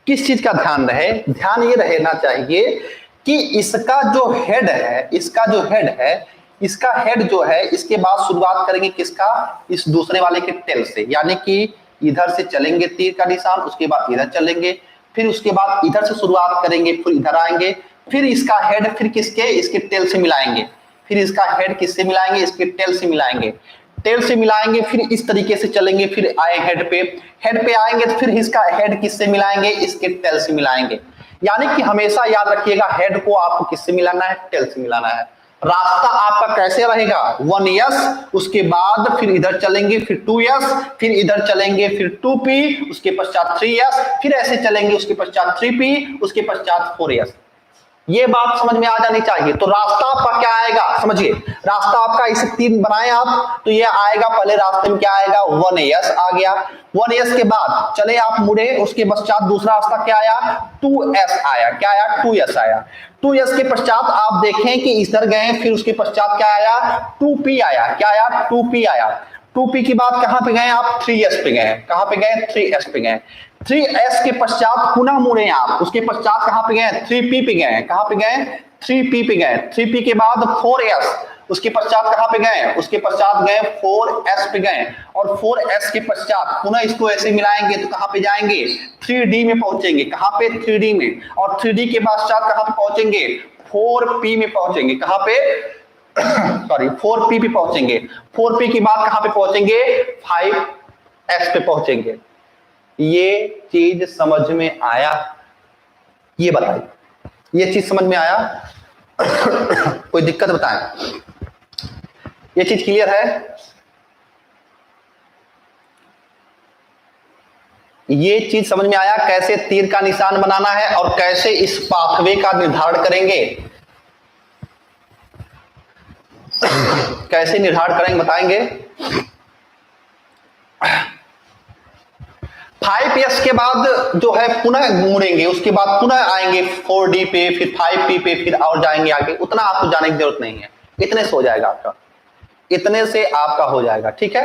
किस चीज का ध्यान रहे, ध्यान ये रहना चाहिए कि इसका जो हेड है, इसका हेड जो है, इसके बाद शुरुआत करेंगे किसका, इस दूसरे वाले के टेल से, यानी कि इधर से चलेंगे तीर का निशान, उसके बाद इधर चलेंगे, फिर उसके बाद इधर से शुरुआत करेंगे, फिर इधर आएंगे, फिर इसका हेड फिर किसके, इसके टेल से मिलाएंगे, फिर इसका हेड किससे मिलाएंगे, इसके टेल से मिलाएंगे, फिर इस तरीके से चलेंगे, फिर आए हेड पे आएंगे, तो फिर इसका हेड किससे मिलाएंगे, इसके टेल से मिलाएंगे। यानी कि हमेशा याद रखिएगा, हेड को आपको किससे मिलाना है, टेल से मिलाना है। रास्ता आपका कैसे रहेगा, 1s, उसके बाद फिर इधर चलेंगे, फिर 2s, फिर इधर चलेंगे, फिर 2p, उसके पश्चात 3s, फिर ऐसे चलेंगे, उसके पश्चात 3p, उसके पश्चात 4s। ये बात समझ में आ जानी चाहिए। तो रास्ता आपका क्या आएगा, समझिए, रास्ता आपका इसे 3 बनाए आप, तो ये आएगा, पहले रास्ते में क्या आएगा, 1s आ गया, 1s के बाद चले आप मुड़े, उसके पश्चात दूसरा रास्ता क्या आया, 2s आया, क्या आया, 2s आया, 2s के पश्चात आप देखें कि इधर गए, फिर उसके पश्चात क्या आया, 2p आया, क्या आया, 2p आया, 2p के बाद कहां पे गए आप, 3s पे गए, कहां पे गए, 3s पे गए, 3s के पश्चात पुनः मुड़े आप, उसके पश्चात कहां पे गए, 3p पे गए, कहां पे गए, 3p पे गए, 3p के बाद 4s, उसके पश्चात कहां पे गए, उसके पश्चात गए 4s पे गए, और 4s के पश्चात पुनः इसको ऐसे मिलाएंगे तो कहां पे जाएंगे, 3d में पहुंचेंगे, कहां पे 3d में, और 3d के पश्चात कहां पे पहुंचेंगे, 4p में पहुंचेंगे, कहां पे सॉरी 4p पे पहुंचेंगे, 4p के बाद कहां पे पहुंचेंगे, 5s पे पहुंचेंगे। ये चीज समझ में आया, ये बताइए, ये चीज समझ में आया? कोई दिक्कत बताएं, ये चीज क्लियर है? ये चीज समझ में आया कैसे तीर का निशान बनाना है और कैसे इस पाथवे का निर्धारण करेंगे, कैसे निर्धारण करेंगे बताएंगे। 5s के बाद जो है पुनः मुड़ेंगे, उसके बाद पुनः आएंगे 4d पे, फिर 5p पे, फिर और जाएंगे आगे। उतना आपको जाने की जरूरत नहीं है, इतने से हो जाएगा आपका, इतने से आपका हो जाएगा, ठीक है,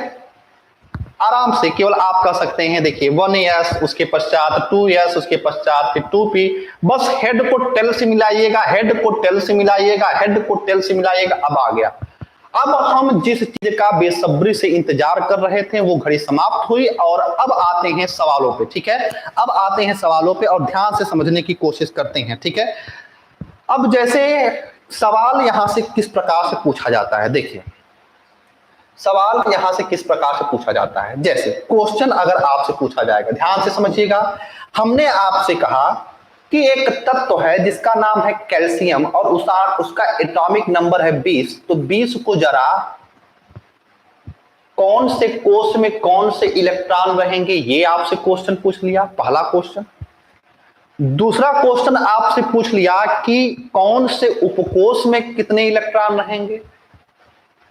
आराम से। केवल आप कर सकते हैं, देखिए 1s, उसके पश्चात 2s, उसके पश्चात फिर 2p, बस हेड को टेल से मिलाइएगा, हेड को टेल से मिलाइएगा, हेड को टेल से मिलाइएगा। अब आ गया। अब हम जिस चीज का बेसब्री से इंतजार कर रहे थे वो घड़ी समाप्त हुई, और अब आते हैं सवालों पे, ठीक है, अब आते हैं सवालों पे और ध्यान से समझने की कोशिश करते हैं, ठीक है। अब जैसे सवाल यहां से किस प्रकार से पूछा जाता है, देखिए सवाल यहां से किस प्रकार से पूछा जाता है। जैसे क्वेश्चन अगर आपसे पूछा जाएगा, ध्यान से समझिएगा, हमने आपसे कहा कि एक तत्व है जिसका नाम है कैल्शियम और उसका एटॉमिक नंबर है 20, तो 20 को जरा कौन से कोष में कौन से इलेक्ट्रॉन रहेंगे, ये आपसे क्वेश्चन पूछ लिया, पहला क्वेश्चन। दूसरा क्वेश्चन आपसे पूछ लिया कि कौन से उपकोष में कितने इलेक्ट्रॉन रहेंगे।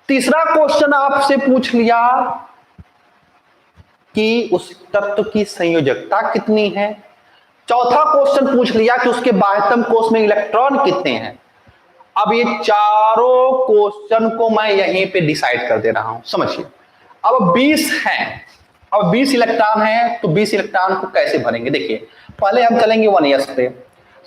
तीसरा क्वेश्चन आपसे पूछ लिया कि उस तत्व की संयोजकता कितनी है। चौथा क्वेश्चन पूछ लिया कि उसके बाह्यतम कोष में इलेक्ट्रॉन कितने हैं। अब ये चारों क्वेश्चन को मैं यहीं पे डिसाइड कर दे रहा हूं, समझिए। अब 20 हैं, अब 20 इलेक्ट्रॉन हैं, तो 20 इलेक्ट्रॉन को कैसे भरेंगे, देखिए पहले हम चलेंगे 1s पे,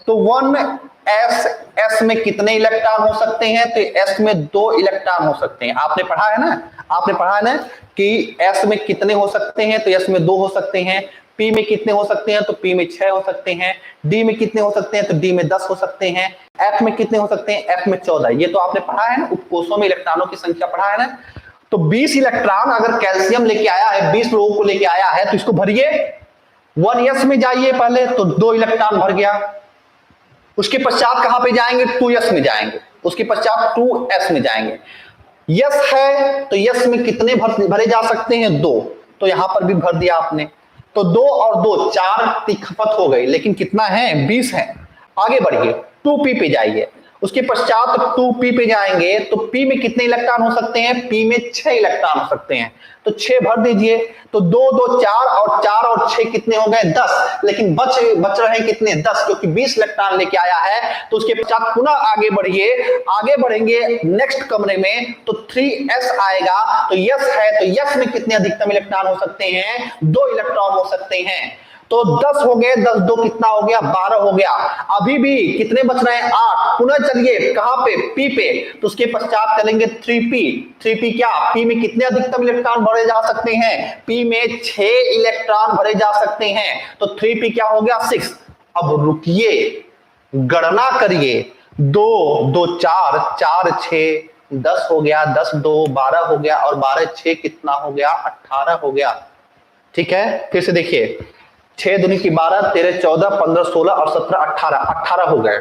तो 1s में कितने इलेक्ट्रॉन हो सकते हैं, तो s में 2 इलेक्ट्रॉन हो सकते हैं। आपने पढ़ा है ना, आपने पढ़ा है ना कि s में कितने हो सकते हैं, तो s में 2 हो सकते हैं। p में कितने हो सकते हैं, तो p में 6 हो सकते हैं। d में कितने हो सकते हैं, तो d में 10 हो सकते हैं। f में कितने हो सकते हैं, f में 14। ये तो आपने पढ़ा है ना, उपकोषों में इलेक्ट्रॉनों की संख्या पढ़ा है ना। तो 20 इलेक्ट्रॉन अगर कैल्शियम लेके आया है, 20 लोगों को लेके आया है, तो इसको भरिए। 1s में जाइए पहले, तो 2 इलेक्ट्रॉन भर गया। उसके पश्चात कहां पे जाएंगे, 2s में जाएंगे। उसके पश्चात 2s में जाएंगे। यस है तो यस में कितने भरे जा सकते हैं, 2, तो यहां पर भी भर दिया आपने। तो 2 और 2 4 की खपत हो गई, लेकिन कितना है, 20 है। आगे बढ़िए, 2p पे जाइए। उसके पश्चात 2p पे जाएंगे तो p में कितने इलेक्ट्रॉन हो सकते हैं, p में 6 इलेक्ट्रॉन हो सकते हैं, तो 6 भर दीजिए। तो 2 2 4 और 6 कितने हो गए, 10, लेकिन बच रहे कितने, 10, क्योंकि 20 इलेक्ट्रॉन लेके आया है। तो उसके पश्चात पुनः आगे बढ़िए, आगे बढ़ेंगे नेक्स्ट कमरे में, तो 3s आएगा। तो यस है तो यस में कितने अधिकतम इलेक्ट्रॉन हो सकते हैं, 2 इलेक्ट्रॉन हो सकते हैं। तो 10 हो गए, 10 2 कितना हो गया, 12 हो गया। अभी भी कितने बच रहे हैं, 8। पुनः चलिए कहां पे, p पे, तो उसके पश्चात चलेंगे 3p। 3p क्या, p में कितने अधिकतम इलेक्ट्रॉन भरे जा सकते हैं, p में 6 इलेक्ट्रॉन भरे जा सकते हैं। तो 3p क्या हो गया, 6। अब रुकिए, गणना करिए, 2 2 4 4 6 10 हो गया, 10 2 12 हो गया, और 12 6 कितना हो गया, 18 हो गया। ठीक है, फिर से देखिए, 6 दूनी की 12, 13 14 15 16 और 17 18 हो गए।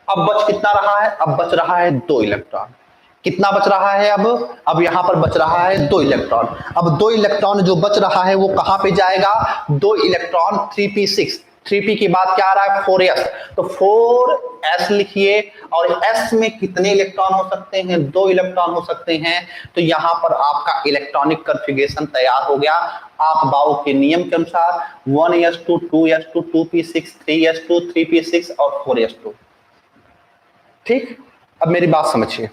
अब बच कितना रहा है, अब बच रहा है 2 इलेक्ट्रॉन। कितना बच रहा है, अब यहां पर बच रहा है 2 इलेक्ट्रॉन। अब 2 इलेक्ट्रॉन जो बच रहा है वो कहां पे जाएगा, 2 इलेक्ट्रॉन 3p6। 3p के बाद क्या आ रहा है, 4s, तो 4s लिखिए। और s में कितने इलेक्ट्रॉन हो सकते हैं, 2 इलेक्ट्रॉन हो सकते हैं। तो यहां पर आपका इलेक्ट्रॉनिक कॉन्फ़िगरेशन तैयार हो गया। आप बाउ के नियम के अनुसार 1s2 2s2 2p6 3s2 3p6 और 4s2। ठीक, अब मेरी बात समझिए,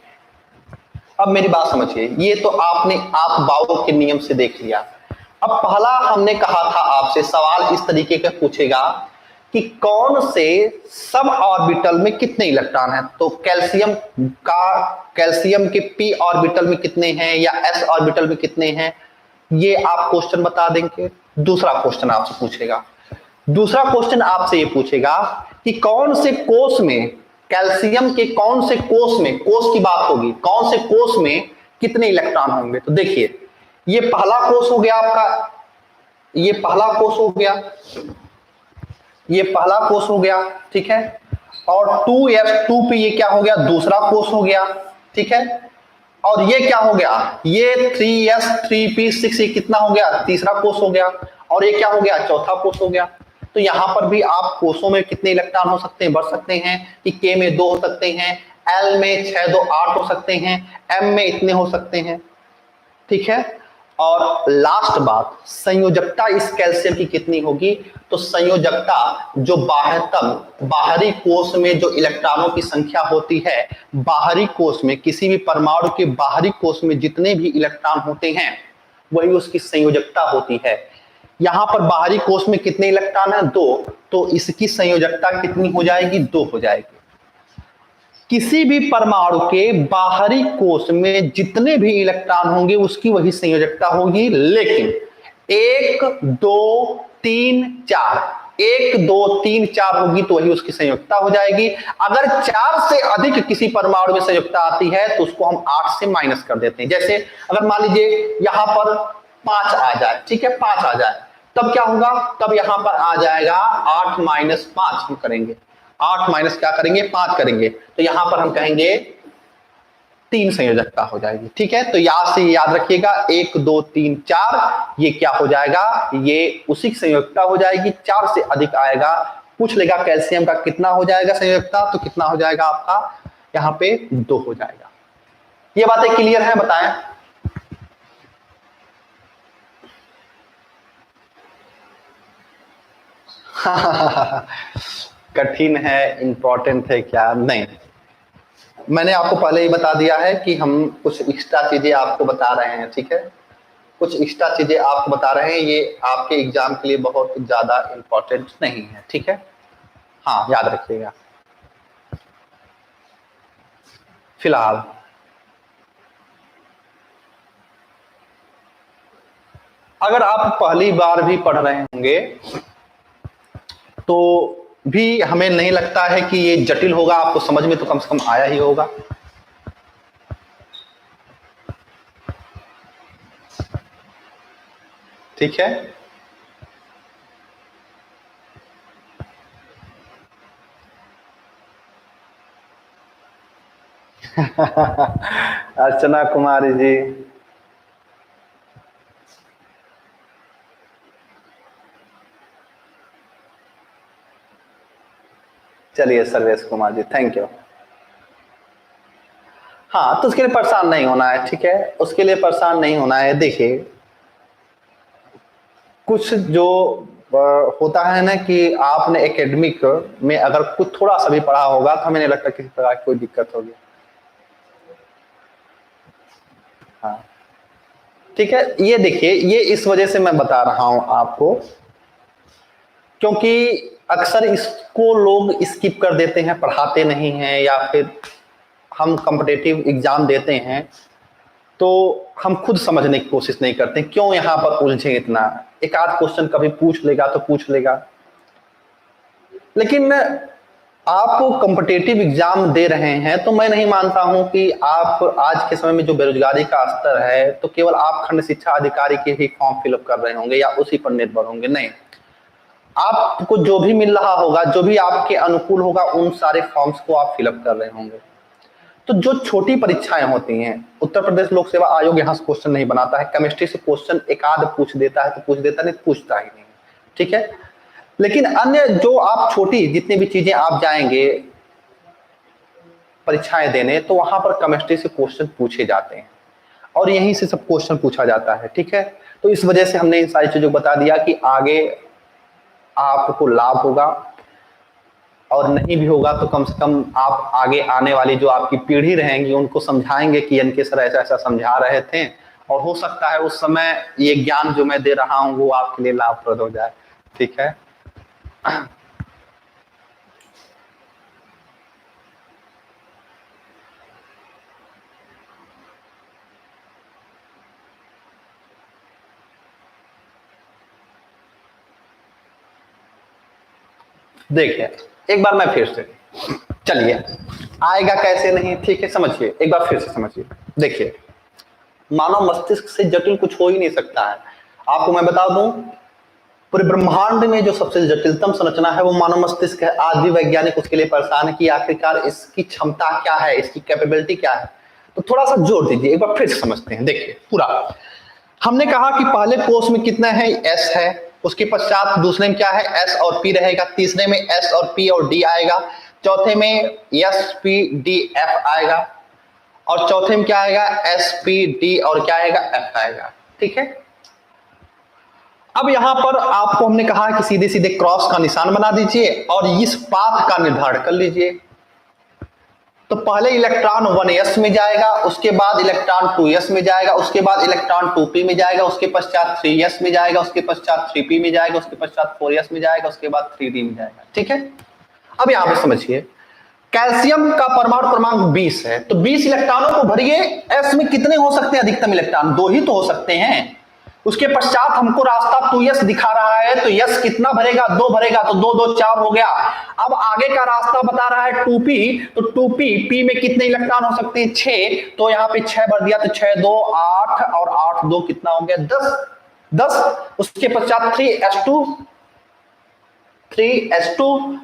अब मेरी बात समझिए। ये तो आप बाउ के नियम से देख लिया। अब पहला हमने कहा था आपसे, सवाल इस तरीके का पूछेगा कि कौन से सब ऑर्बिटल में कितने इलेक्ट्रॉन हैं। तो कैल्शियम के p ऑर्बिटल में कितने हैं या s ऑर्बिटल में कितने हैं, ये आप क्वेश्चन बता देंगे। दूसरा क्वेश्चन आपसे पूछेगा, दूसरा क्वेश्चन आपसे ये पूछेगा कि कौन से कोष में, कैल्शियम के कौन से कोष में, कोष की बात होगी, कौन से कोष में कितने इलेक्ट्रॉन होंगे। तो देखिए ये पहला कोष हो गया आपका, ये पहला कोष हो गया, ये पहला कोष हो गया, ठीक है। और 2s2p ये क्या हो गया, दूसरा कोष हो गया, ठीक है। और ये क्या हो गया, ये 3s3p6 ये कितना हो गया, तीसरा कोष हो गया। और ये क्या हो गया, चौथा कोष हो गया। तो यहां पर भी आप कोषों में कितने इलेक्ट्रॉन हो सकते हैं, बढ़ सकते हैं कि k में 2 हो सकते हैं, l में 6 2 8 हो सकते हैं, m में इतने हो सकते हैं, ठीक है। और लास्ट बात, संयोजकता इस कैल्शियम की कितनी होगी। तो संयोजकता जो बाह्यतम बाहरी कोष में जो इलेक्ट्रॉनों की संख्या होती है, बाहरी कोष में किसी भी परमाणु के बाहरी कोष में जितने भी इलेक्ट्रॉन होते हैं वही उसकी संयोजकता होती है। यहां पर बाहरी कोष में कितने इलेक्ट्रॉन है, 2, तो इसकी संयोजकता कितनी हो जाएगी, 2 हो जाएगी। किसी भी परमाणु के बाहरी कोष में जितने भी इलेक्ट्रॉन होंगे उसकी वही संयोजकता होगी। लेकिन 1 2 3 4, 1 2 3 4 होगी तो वही उसकी संयोजकता हो जाएगी। अगर 4 से अधिक किसी परमाणु में संयोजकता आती है तो उसको हम 8 से माइनस कर देते हैं। जैसे अगर मान लीजिए यहां पर 5 आ जाए, ठीक है, 5 आ जाए, तब क्या होगा, तब यहां पर आ जाएगा 8 - 5 हम करेंगे, 8 माइनस क्या करेंगे, 5 करेंगे, तो यहां पर हम कहेंगे 3 संयोजकता हो जाएगी, ठीक है। तो यहां से याद रखिएगा 1 2 3 4 ये क्या हो जाएगा, ये उसी की संयोजकता हो जाएगी। 4 से अधिक आएगा, पूछ लेगा कैल्शियम का कितना हो जाएगा संयोजकता, तो कितना हो जाएगा आपका यहां पे 2 हो जाएगा। ये बातें क्लियर है, बताएं। कठिन है, इंपॉर्टेंट है क्या, नहीं, मैंने आपको पहले ही बता दिया है कि हम कुछ एक्स्ट्रा चीजें आपको बता रहे हैं, ठीक है, कुछ एक्स्ट्रा चीजें आपको बता रहे हैं, ये आपके एग्जाम के लिए बहुत ज्यादा इंपॉर्टेंट नहीं है, ठीक है। हाँ याद रखिएगा। फिलहाल अगर आप पहली बार भी पढ़ रहे होंगे तो भी हमें नहीं लगता है कि ये जटिल होगा, आपको समझ में तो कम से कम आया ही होगा। ठीक है, अर्चना कुमारी जी, चलिए सर्वेश कुमार जी, थैंक यू। हाँ तो उसके लिए परेशान नहीं होना है, ठीक है, उसके लिए परेशान नहीं होना है। देखिए कुछ जो होता है ना कि आपने एकेडमिक में अगर कुछ थोड़ा सा भी पढ़ा होगा तो हमें नहीं लगता किसी प्रकार की कोई दिक्कत होगी। हाँ ठीक है, ये देखिए, ये इस वजह से मैं बता रहा हूं आपको क्योंकि अक्सर इसको लोग स्किप कर देते हैं, पढ़ाते नहीं हैं, या फिर हम कॉम्पिटिटिव एग्जाम देते हैं तो हम खुद समझने की कोशिश नहीं करते, क्यों यहाँ पर उलझे इतना, एक आध क्वेश्चन कभी पूछ लेगा तो पूछ लेगा। लेकिन आप कॉम्पिटिटिव एग्जाम दे रहे हैं तो मैं नहीं मानता हूं कि आप आज के समय में जो बेरोजगारी का स्तर है तो केवल आप खंड शिक्षा अधिकारी के ही फॉर्म फिलअप कर रहे होंगे या उसी पर निर्भर होंगे, नहीं, आपको जो भी मिल रहा होगा, जो भी आपके अनुकूल होगा, उन सारे फॉर्म्स को आप फिलअप कर रहे होंगे। तो जो छोटी परीक्षाएं होती हैं, उत्तर प्रदेश लोक सेवा आयोग यहाँ से क्वेश्चन नहीं बनाता है, केमिस्ट्री से क्वेश्चन एक आध पूछ देता है तो पूछ देता, नहीं पूछता ही नहीं, ठीक है। लेकिन अन्य जो आप छोटी जितनी भी चीजें आप जाएंगे परीक्षाएं देने तो वहां पर केमिस्ट्री से क्वेश्चन पूछे जाते हैं और यहीं से सब क्वेश्चन पूछा जाता है, ठीक है। तो इस वजह से हमने इन सारी चीजों को बता दिया कि आगे आपको लाभ होगा, और नहीं भी होगा तो कम से कम आप आगे आने वाली जो आपकी पीढ़ी रहेंगी उनको समझाएंगे कि एनके सर ऐसा ऐसा समझा रहे थे, और हो सकता है उस समय ये ज्ञान जो मैं दे रहा हूं वो आपके लिए लाभप्रद हो जाए, ठीक है। देखिए एक बार मैं फिर से, चलिए आएगा कैसे नहीं, ठीक है समझिए, एक बार फिर से समझिए। देखिए मानव मस्तिष्क से जटिल कुछ हो ही नहीं सकता है। आपको मैं बता दूं, पूरे ब्रह्मांड में जो सबसे जटिलतम संरचना है वो मानव मस्तिष्क है। आज भी वैज्ञानिक उसके लिए परेशान है कि आखिरकार इसकी क्षमता क्या है, इसकी कैपेबिलिटी क्या है। तो थोड़ा सा जोर दीजिए, एक बार फिर से समझते हैं। देखिए पूरा हमने कहा कि पहले कोष में कितना है, एस है, उसके पश्चात दूसरे में क्या है, एस और पी रहेगा, तीसरे में एस और पी और डी आएगा, चौथे में एस पी डी एफ आएगा, और चौथे में क्या आएगा, एस पी डी और क्या आएगा, एफ आएगा। ठीक है, अब यहां पर आपको हमने कहा कि सीधे सीधे क्रॉस का निशान बना दीजिए और इस पाथ का निर्धारण कर लीजिए। तो पहले इलेक्ट्रॉन 1s में जाएगा, उसके बाद इलेक्ट्रॉन 2s में जाएगा, उसके बाद इलेक्ट्रॉन 2p में जाएगा, उसके पश्चात 3s में जाएगा, उसके पश्चात 3p में जाएगा, उसके पश्चात 4s में जाएगा, उसके बाद 3d में जाएगा। ठीक है, अब यहां पे समझिए, कैल्शियम का परमाणु क्रमांक 20 है, तो 20 इलेक्ट्रॉनों को भरिए। s में कितने हो सकते हैं अधिकतम इलेक्ट्रॉन, 2 ही तो हो सकते हैं। उसके पश्चात हमको रास्ता 2s दिखा रहा है, तो s कितना भरेगा, 2 भरेगा, तो 2 2 4 हो गया। अब आगे का रास्ता बता रहा है 2p, तो 2p p में कितने इलेक्ट्रॉन हो सकते हैं, 6, तो यहाँ पे 6 भर दिया, तो 6 2 8 और 8 2 कितना हो गया, 10। उसके पश्चात 3s2,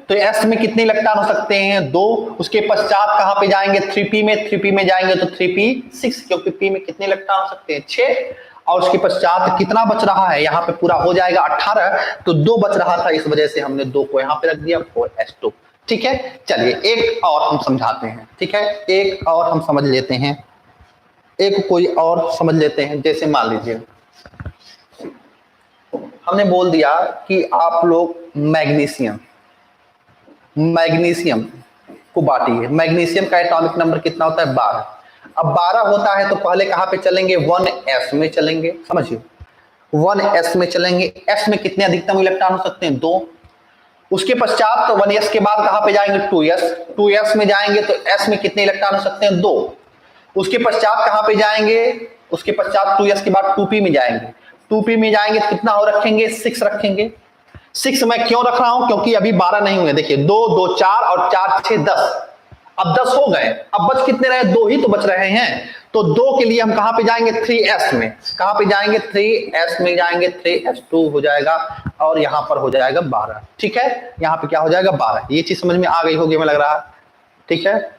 तो s में कितने इलेक्ट्रॉन हो सकते हैं, 2। उसके पश्चात कहां पे जाएंगे, 3p में जाएंगे तो 3p6, क्योंकि p में कितने इलेक्ट्रॉन हो सकते हैं, 6। और उसके पश्चात कितना बच रहा है, यहाँ पे पूरा हो जाएगा 18, तो 2 बच रहा था, इस वजह से हमने 2 को यहाँ पे रख दिया, 4s2। ठीक है, चलिए एक और हम समझाते हैं। ठीक है, एक और हम समझ लेते हैं, एक कोई और समझ लेते हैं। जैसे मान लीजिए हमने बोल दिया कि आप लोग मैग्नीशियम को बांटिए। मैग्नीशियम का एटॉमिक नंबर कितना होता है, 12। अब 12 होता है तो पहले कहां पे चलेंगे, 1s में चलेंगे। समझिए 1s में चलेंगे, s में कितने अधिकतम इलेक्ट्रॉन हो सकते हैं, 2। उसके पश्चात 1s के बाद कहां पे जाएंगे, 2s में जाएंगे तो s में कितने इलेक्ट्रॉन हो सकते हैं, 2। उसके पश्चात कहां पे जाएंगे, उसके पश्चात 2s के बाद 2p में जाएंगे, 2p में जाएंगे तो कितना हो रखेंगे, 6 रखेंगे। 6 मैं क्यों रख रहा हूं, क्योंकि अभी 12 नहीं हुए। देखिए 2 2 4 और 4 6 10, अब 10 हो गए, अब बच कितने रहे, 2 ही तो बच रहे हैं। तो 2 के लिए हम कहां पे जाएंगे, 3s में। कहां पे जाएंगे, 3s में जाएंगे, 3s2 हो जाएगा और यहां पर हो जाएगा 12। ठीक है, यहां पे क्या हो जाएगा, 12। ये चीज समझ में आ गई होगी, हमें लग रहा है। ठीक है,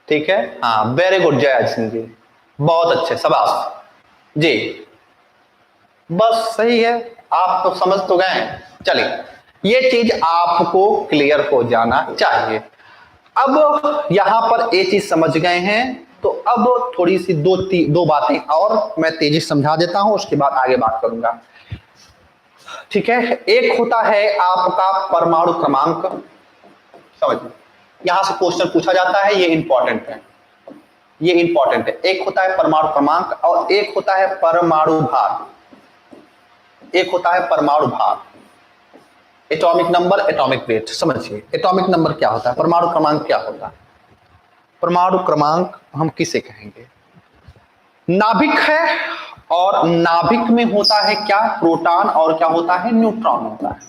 ठीक है, हाँ वेरी गुड जय सिंह जी, बहुत अच्छे, शाबाश जी, बस सही है, आप तो समझ तो गए। चलिए ये चीज आपको क्लियर हो जाना चाहिए। अब यहां पर ये चीज समझ गए हैं, तो अब थोड़ी सी दो बातें और मैं तेजी से समझा देता हूं, उसके बाद आगे बात करूंगा। ठीक है, एक होता है आपका परमाणु क्रमांक, समझिए यहां से क्वेश्चन पूछा जाता है, ये इंपॉर्टेंट है, ये इंपॉर्टेंट है। एक होता है परमाणु क्रमांक और एक होता है परमाणु भार। एक होता है परमाणु भार, एटॉमिक नंबर, एटॉमिक वेट। समझिए एटॉमिक नंबर क्या होता है, परमाणु क्रमांक क्या होता है। परमाणु क्रमांक हम किसे कहेंगे, नाभिक है, और नाभिक में होता है क्या, प्रोटॉन, और क्या होता है, न्यूट्रॉन होता है।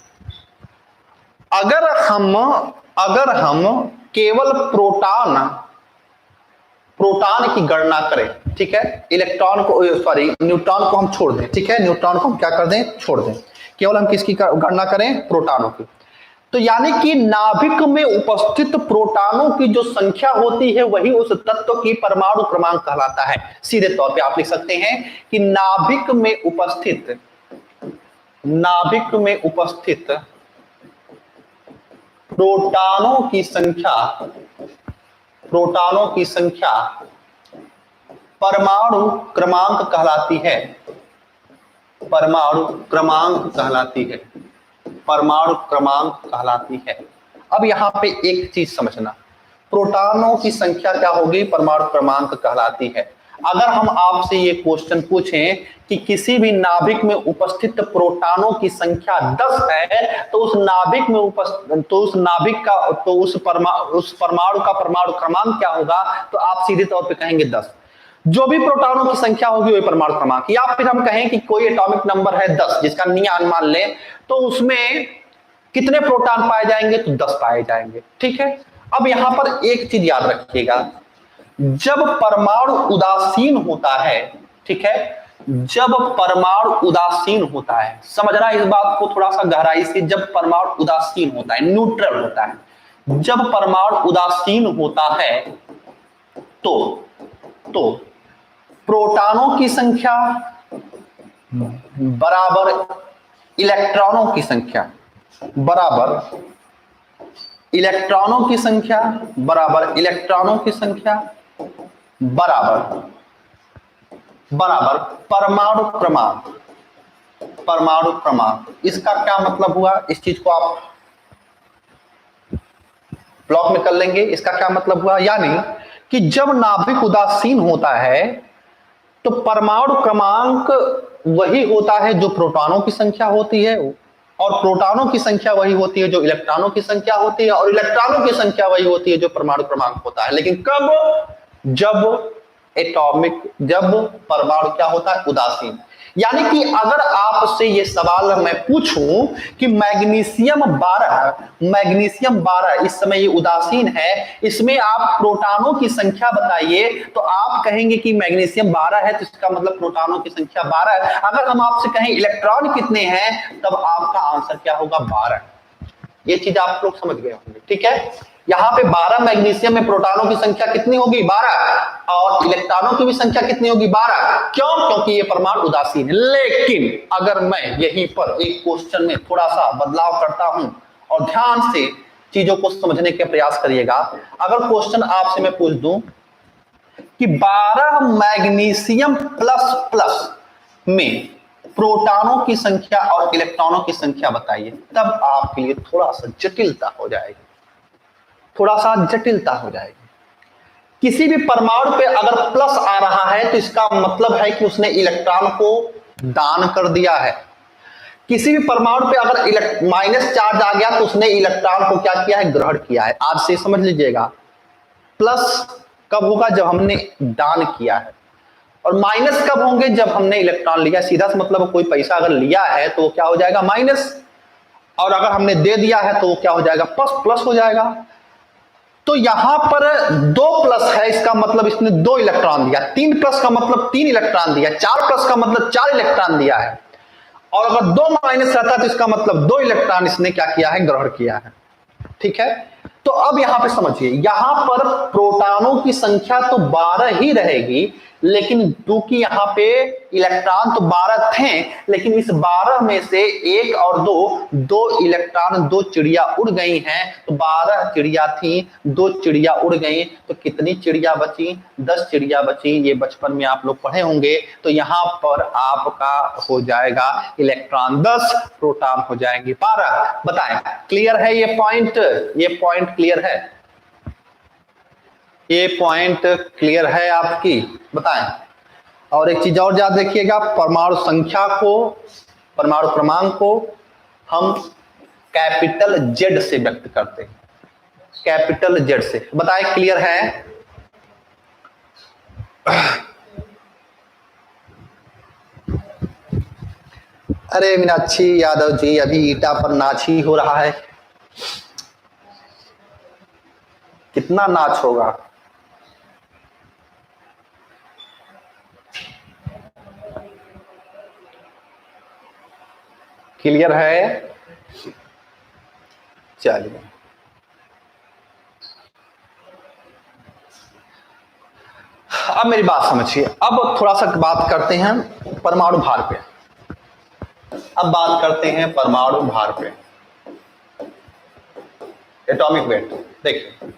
अगर हम केवल प्रोटॉन की गणना करें, ठीक है, इलेक्ट्रॉन को, सॉरी न्यूट्रॉन को हम छोड़ दें। ठीक है, न्यूट्रॉन को हम क्या कर दें, छोड़ दें, केवल हम किसकी गणना करें, प्रोटॉनों की। तो यानी कि नाभिक में उपस्थित प्रोटॉनों की जो संख्या होती है वही उस तत्व की परमाणु क्रमांक कहलाता है। सीधे तौर पे आप लिख सकते हैं कि नाभिक में उपस्थित प्रोटॉनों की संख्या परमाणु क्रमांक कहलाती है, परमाणु क्रमांक कहलाती है। अब यहां पे एक चीज समझना, प्रोटॉनों की संख्या क्या होगी, परमाणु क्रमांक कहलाती है। अगर हम आपसे ये क्वेश्चन पूछें कि किसी भी नाभिक में उपस्थित प्रोटॉनों की संख्या 10 है तो उस नाभिक में उपस्थित उस परमाणु का परमाणु क्रमांक क्या होगा, तो आप सीधे तौर पे कहेंगे 10। जो भी प्रोटॉनों की संख्या होगी वही परमाणु क्रमांक। या फिर हम कहें कि कोई एटॉमिक नंबर है 10 जिसका नियन मान लें, तो उसमें कितने प्रोटॉन पाए जाएंगे, तो 10 पाए जाएंगे। ठीक है, अब यहां पर एक चीज याद रखिएगा, जब परमाणु उदासीन होता है, ठीक है, जब परमाणु उदासीन होता है, समझना इस बात को थोड़ा सा गहराई से, जब परमाणु उदासीन होता है, न्यूट्रल होता है, जब परमाणु उदासीन होता है तो प्रोटॉनों की संख्या बराबर इलेक्ट्रॉनों की संख्या बराबर इलेक्ट्रॉनों की संख्या बराबर इलेक्ट्रॉनों की संख्या बराबर परमाणु क्रमांक। इसका क्या मतलब हुआ, इस चीज को आप ब्लॉक में कर लेंगे। इसका क्या मतलब हुआ, यानी कि जब नाभिक उदासीन होता है तो परमाणु क्रमांक वही होता है जो प्रोटॉनों की संख्या होती है, और प्रोटॉनों की संख्या वही होती है जो इलेक्ट्रॉनों की संख्या होती है, और इलेक्ट्रॉनों की संख्या वही होती है जो परमाणु क्रमांक होता है। लेकिन कब, जब परमाणु क्या होता है, उदासीन। यानी कि अगर आपसे ये सवाल मैं पूछूं कि मैग्नीशियम 12 इस समय ये उदासीन है, इसमें आप प्रोटॉनों की संख्या बताइए, तो आप कहेंगे कि मैग्नीशियम 12 है तो इसका मतलब प्रोटॉनों की संख्या 12 है। अगर हम आपसे कहें इलेक्ट्रॉन कितने हैं, तब आपका आंसर क्या होगा, 12। ये चीज आप लोग समझ गए होंगे। ठीक है, यहां पे 12 मैग्नीशियम में प्रोटॉनों की संख्या कितनी होगी, 12, और इलेक्ट्रॉनों की भी संख्या कितनी होगी, 12। क्यों, क्योंकि ये परमाणु उदासीन है। लेकिन अगर मैं यहीं पर एक क्वेश्चन में थोड़ा सा बदलाव करता हूं, और ध्यान से चीजों को समझने के प्रयास करिएगा। अगर क्वेश्चन आपसे मैं पूछ दूं कि 12 मैग्नीशियम प्लस में प्रोटॉनों की संख्या और इलेक्ट्रॉनों की संख्या बताइए, तब आपके लिए थोड़ा सा जटिलता हो जाएगी। किसी भी परमाणु पे अगर प्लस आ रहा है तो इसका मतलब है कि उसने इलेक्ट्रॉन को दान कर दिया है। किसी भी परमाणु पे अगर माइनस चार्ज आ गया तो उसने इलेक्ट्रॉन को क्या किया है, ग्रहण किया है। आज से समझ लीजिएगा, प्लस कब होगा, जब हमने दान किया है, और माइनस कब होंगे, जब हमने इलेक्ट्रॉन लिया। सीधा सा मतलब कोई पैसा अगर लिया है तो वो क्या हो जाएगा, माइनस, और अगर हमने दे दिया है तो वो क्या हो जाएगा, प्लस हो जाएगा। तो यहां पर 2 प्लस है, इसका मतलब इसने 2 इलेक्ट्रॉन दिया। 3 प्लस का मतलब 3 इलेक्ट्रॉन दिया। 4 प्लस का मतलब 4 इलेक्ट्रॉन दिया है, और अगर 2 माइनस रहता तो इसका मतलब 2 इलेक्ट्रॉन इसने क्या किया है, ग्रहण किया है। ठीक है, तो अब यहां पे समझिए, यहां पर प्रोटॉनों की संख्या तो 12 ही रहेगी, लेकिन क्योंकि यहां पे इलेक्ट्रॉन तो 12 थे, लेकिन इस 12 में से 1 और 2 इलेक्ट्रॉन, 2 चिड़िया उड़ गई हैं। तो 12 चिड़िया थी, 2 चिड़िया उड़ गई, तो कितनी चिड़िया बची, 10 चिड़िया बची। ये बचपन में आप लोग पढ़े होंगे। तो यहां पर आपका हो जाएगा इलेक्ट्रॉन 10, प्रोटॉन हो जाएंगे 12। बताएं, क्लियर है ये पॉइंट क्लियर है, ये पॉइंट क्लियर है आपकी, बताएं। और एक चीज और याद रखिएगा, परमाणु संख्या को, परमाणु क्रमांक को हम कैपिटल जेड से व्यक्त करते हैं, कैपिटल जेड से। बताएं, क्लियर है। अरे मीनाक्षी यादव जी, अभी ईटा पर नाच ही हो रहा है। कितना नाच होगा, क्लियर है। चलिए, अब मेरी बात समझिए। अब थोड़ा सा बात करते हैं परमाणु भार पे। अब बात करते हैं परमाणु भार पे, एटॉमिक वेट। देखिए,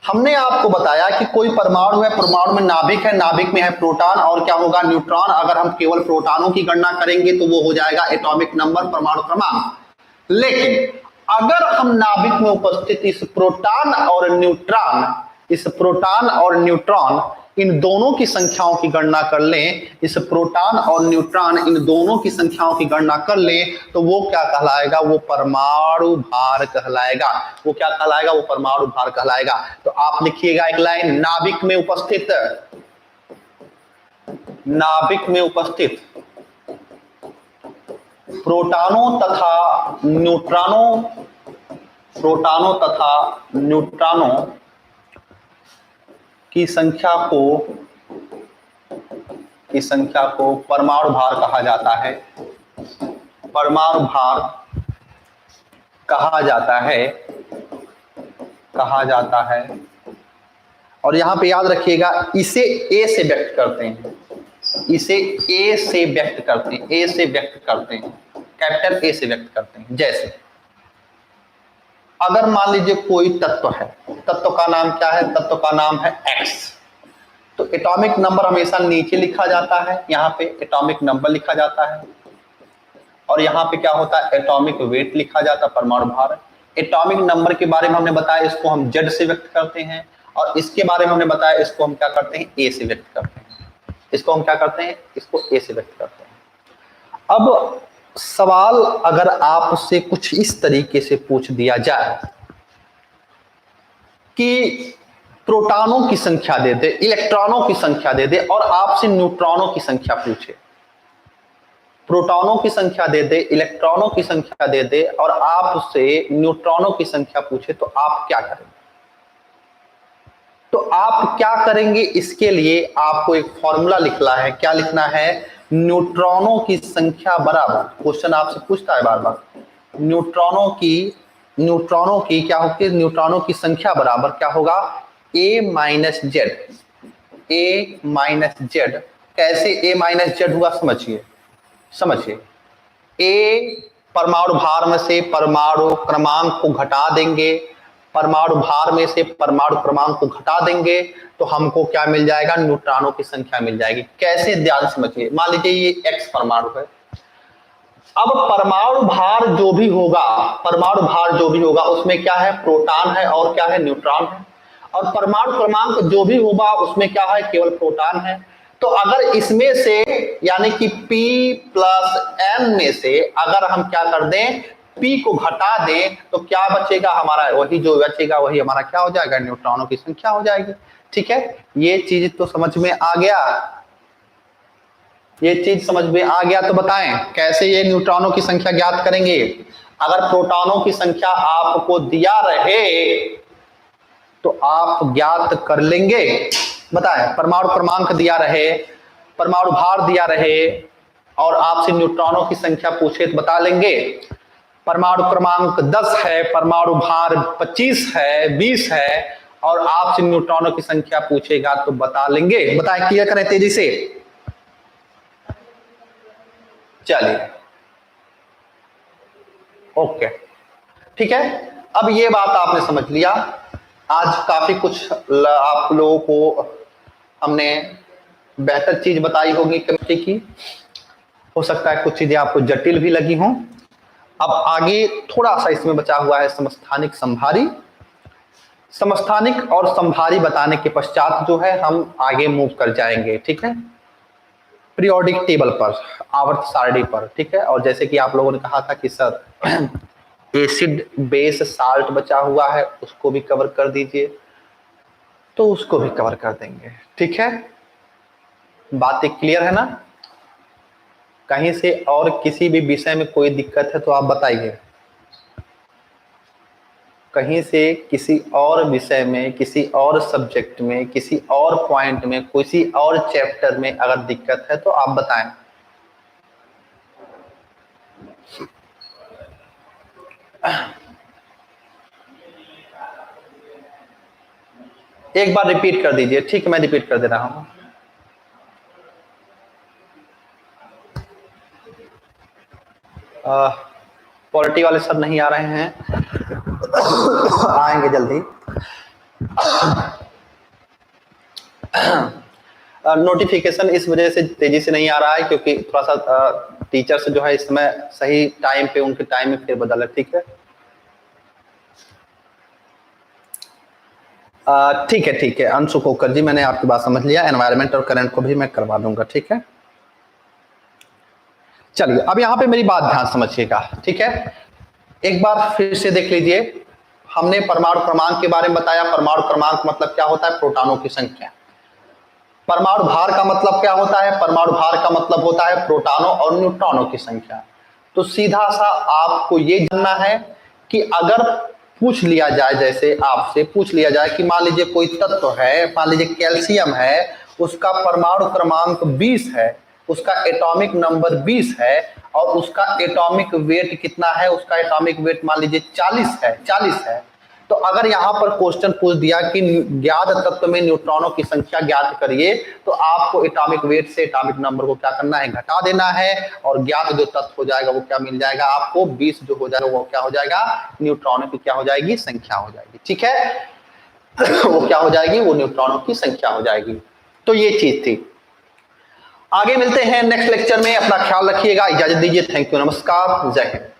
हमने आपको बताया कि कोई परमाणु है, परमाणु में नाभिक है, नाभिक में है प्रोटॉन, और क्या होगा, न्यूट्रॉन। अगर हम केवल प्रोटॉनों की गणना करेंगे तो वो हो जाएगा एटॉमिक नंबर, परमाणु क्रमांक। लेकिन अगर हम नाभिक में उपस्थित इस प्रोटॉन और न्यूट्रॉन इन दोनों की संख्याओं की गणना कर लें, इस प्रोटॉन और न्यूट्रॉन इन दोनों की संख्याओं की गणना कर लें, तो वो क्या कहलाएगा? वो परमाणु भार कहलाएगा। वो क्या कहलाएगा? वो परमाणु भार कहलाएगा। तो आप लिखिएगा एक लाइन, नाभिक में उपस्थित, नाभिक में उपस्थित प्रोटॉनों तथा न्यूट्रॉनों, प्रोटॉनों तथा न्यूट्रॉनों की संख्या को परमाणु भार कहा जाता है। परमाणु भार कहा जाता है। और यहां पे याद रखिएगा, इसे ए से व्यक्त करते हैं, इसे ए से व्यक्त करते हैं, ए से व्यक्त करते हैं, कैपिटल ए से व्यक्त करते हैं। जैसे अगर मान लीजिए कोई तत्व है, तत्व का नाम क्या है? तत्व का नाम है एक्स। तो एटॉमिक नंबर हमेशा नीचे लिखा जाता है, यहाँ पे एटॉमिक नंबर लिखा जाता है, और यहाँ पे क्या होता है? एटॉमिक वेट लिखा जाता है, परमाणु भार। एटॉमिक नंबर के बारे में हमने बताया, इसको हम जेड से व्यक्त करते हैं, और इसके बारे में हमने बताया, इसको हम क्या करते हैं? ए से व्यक्त करते हैं। इसको हम क्या करते हैं? इसको ए से व्यक्त करते हैं। अब सवाल अगर आपसे कुछ इस तरीके से पूछ दिया जाए कि प्रोटॉनों की संख्या दे दे, इलेक्ट्रॉनों की संख्या दे दे, और आपसे न्यूट्रॉनों की संख्या पूछे, प्रोटॉनों की संख्या दे दे, इलेक्ट्रॉनों की संख्या दे दे, और आपसे न्यूट्रॉनों की संख्या पूछे, तो आप क्या करेंगे? तो आप क्या करेंगे? इसके लिए आपको एक फॉर्मूला लिखना है। क्या लिखना है? न्यूट्रॉनों की संख्या बराबर, क्वेश्चन आपसे पूछता है बार बार, न्यूट्रॉनों की क्या होगी? न्यूट्रॉनों की संख्या बराबर क्या होगा? ए माइनस जेड। ए माइनस जेड। कैसे ए माइनस जेड हुआ? समझिए, ए परमाणु भार में से परमाणु क्रमांक को घटा देंगे, परमाणु भार में से परमाणु क्रमांक को घटा देंगे, तो हमको क्या मिल जाएगा? न्यूट्रॉनों की संख्या मिल जाएगी। कैसे? ध्यान समझिए। मान लीजिए ये एक्स परमाणु है। अब परमाणु भार जो भी होगा उसमें क्या है? प्रोटॉन है, और क्या है? न्यूट्रॉन है। और परमाणु क्रमांक जो भी होगा उसमें क्या है? केवल प्रोटॉन है। तो अगर इसमें से, यानी कि P प्लस N में से अगर हम क्या कर दें? P को घटा दें, तो क्या बचेगा हमारा? वही जो बचेगा वही हमारा क्या हो जाएगा? न्यूट्रॉनों की संख्या हो जाएगी। ठीक है, ये चीज तो समझ में आ गया? ये चीज समझ में आ गया तो बताएं कैसे ये न्यूट्रॉनों की संख्या ज्ञात करेंगे? अगर प्रोटॉनों की संख्या आपको दिया रहे तो आप ज्ञात कर लेंगे। बताएं, परमाणु क्रमांक दिया रहे, परमाणु भार दिया रहे, और आपसे न्यूट्रॉनों की संख्या पूछे तो बता लेंगे। परमाणु क्रमांक 10 है, परमाणु भार 25 है, 20 है, और आपसे न्यूट्रॉनों की संख्या पूछेगा तो बता लेंगे। बताएं, क्लियर करें तेजी से। चलिए, ओके, ठीक है। अब ये बात आपने समझ लिया। आज काफी कुछ आप लोगों को हमने बेहतर चीज बताई होगी केमिस्ट्री की। हो सकता है कुछ चीजें आपको जटिल भी लगी हों। अब आगे थोड़ा सा इसमें बचा हुआ है समस्थानिक संभारी। समस्थानिक और संभारी बताने के पश्चात जो है हम आगे मूव कर जाएंगे। ठीक है, पीरियोडिक टेबल पर, आवर्त सारणी पर। ठीक है, और जैसे कि आप लोगों ने कहा था कि सर एसिड बेस साल्ट बचा हुआ है, उसको भी कवर कर दीजिए, तो उसको भी कवर कर देंगे। ठीक है, बातें क्लियर है ना? कहीं से और किसी भी विषय में कोई दिक्कत है तो आप बताइए। कहीं से किसी और विषय में, किसी और सब्जेक्ट में, किसी और पॉइंट में, किसी और चैप्टर में अगर दिक्कत है तो आप बताएं। एक बार रिपीट कर दीजिए। ठीक है, मैं रिपीट कर दे रहा हूं। पॉलिटी वाले सर नहीं आ रहे हैं, आएंगे जल्दी। नोटिफिकेशन इस वजह से तेजी से नहीं आ रहा है क्योंकि थोड़ा सा टीचर्स जो है इस समय सही टाइम पे, उनके टाइम में फेरबदल है। ठीक है, ठीक है अंशु कोकर जी, मैंने आपकी बात समझ लिया। एनवायरमेंट और करंट को भी मैं करवा दूंगा, ठीक है। चलिए अब यहां पे मेरी बात ध्यान समझिएगा, ठीक है। एक बार फिर से देख लीजिए, हमने परमाणु क्रमांक के बारे में बताया। परमाणु क्रमांक मतलब क्या होता है? प्रोटॉनों की संख्या। परमाणु भार का मतलब क्या होता है? परमाणु भार का मतलब होता है प्रोटॉनों और न्यूट्रॉनों की संख्या। तो सीधा सा आपको ये जानना है कि अगर पूछ लिया जाए, जैसे आपसे पूछ लिया जाए कि मान लीजिए कोई तत्व है, मान लीजिए कैल्शियम है, उसका परमाणु क्रमांक 20 है, उसका एटॉमिक नंबर 20 है और उसका एटॉमिक वेट कितना है? उसका एटॉमिक वेट मान लीजिए 40 है। तो अगर यहां पर क्वेश्चन पूछ दिया कि ज्ञात तत्व में न्यूट्रॉनों की संख्या ज्ञात करिए, तो आपको एटॉमिक वेट से एटॉमिक नंबर को क्या करना है? घटा देना है। और ज्ञात जो तत्व हो जाएगा वो क्या मिल जाएगा आपको? 20 जो हो जाएगा वो क्या हो जाएगा? न्यूट्रॉनों की क्या हो जाएगी? संख्या हो जाएगी, ठीक है। वो क्या हो जाएगी? वो न्यूट्रॉनों की संख्या हो जाएगी। तो ये चीज थी। आगे मिलते हैं नेक्स्ट लेक्चर में। अपना ख्याल रखिएगा, इजाजत दीजिए। थैंक यू, नमस्कार, जय हिंद।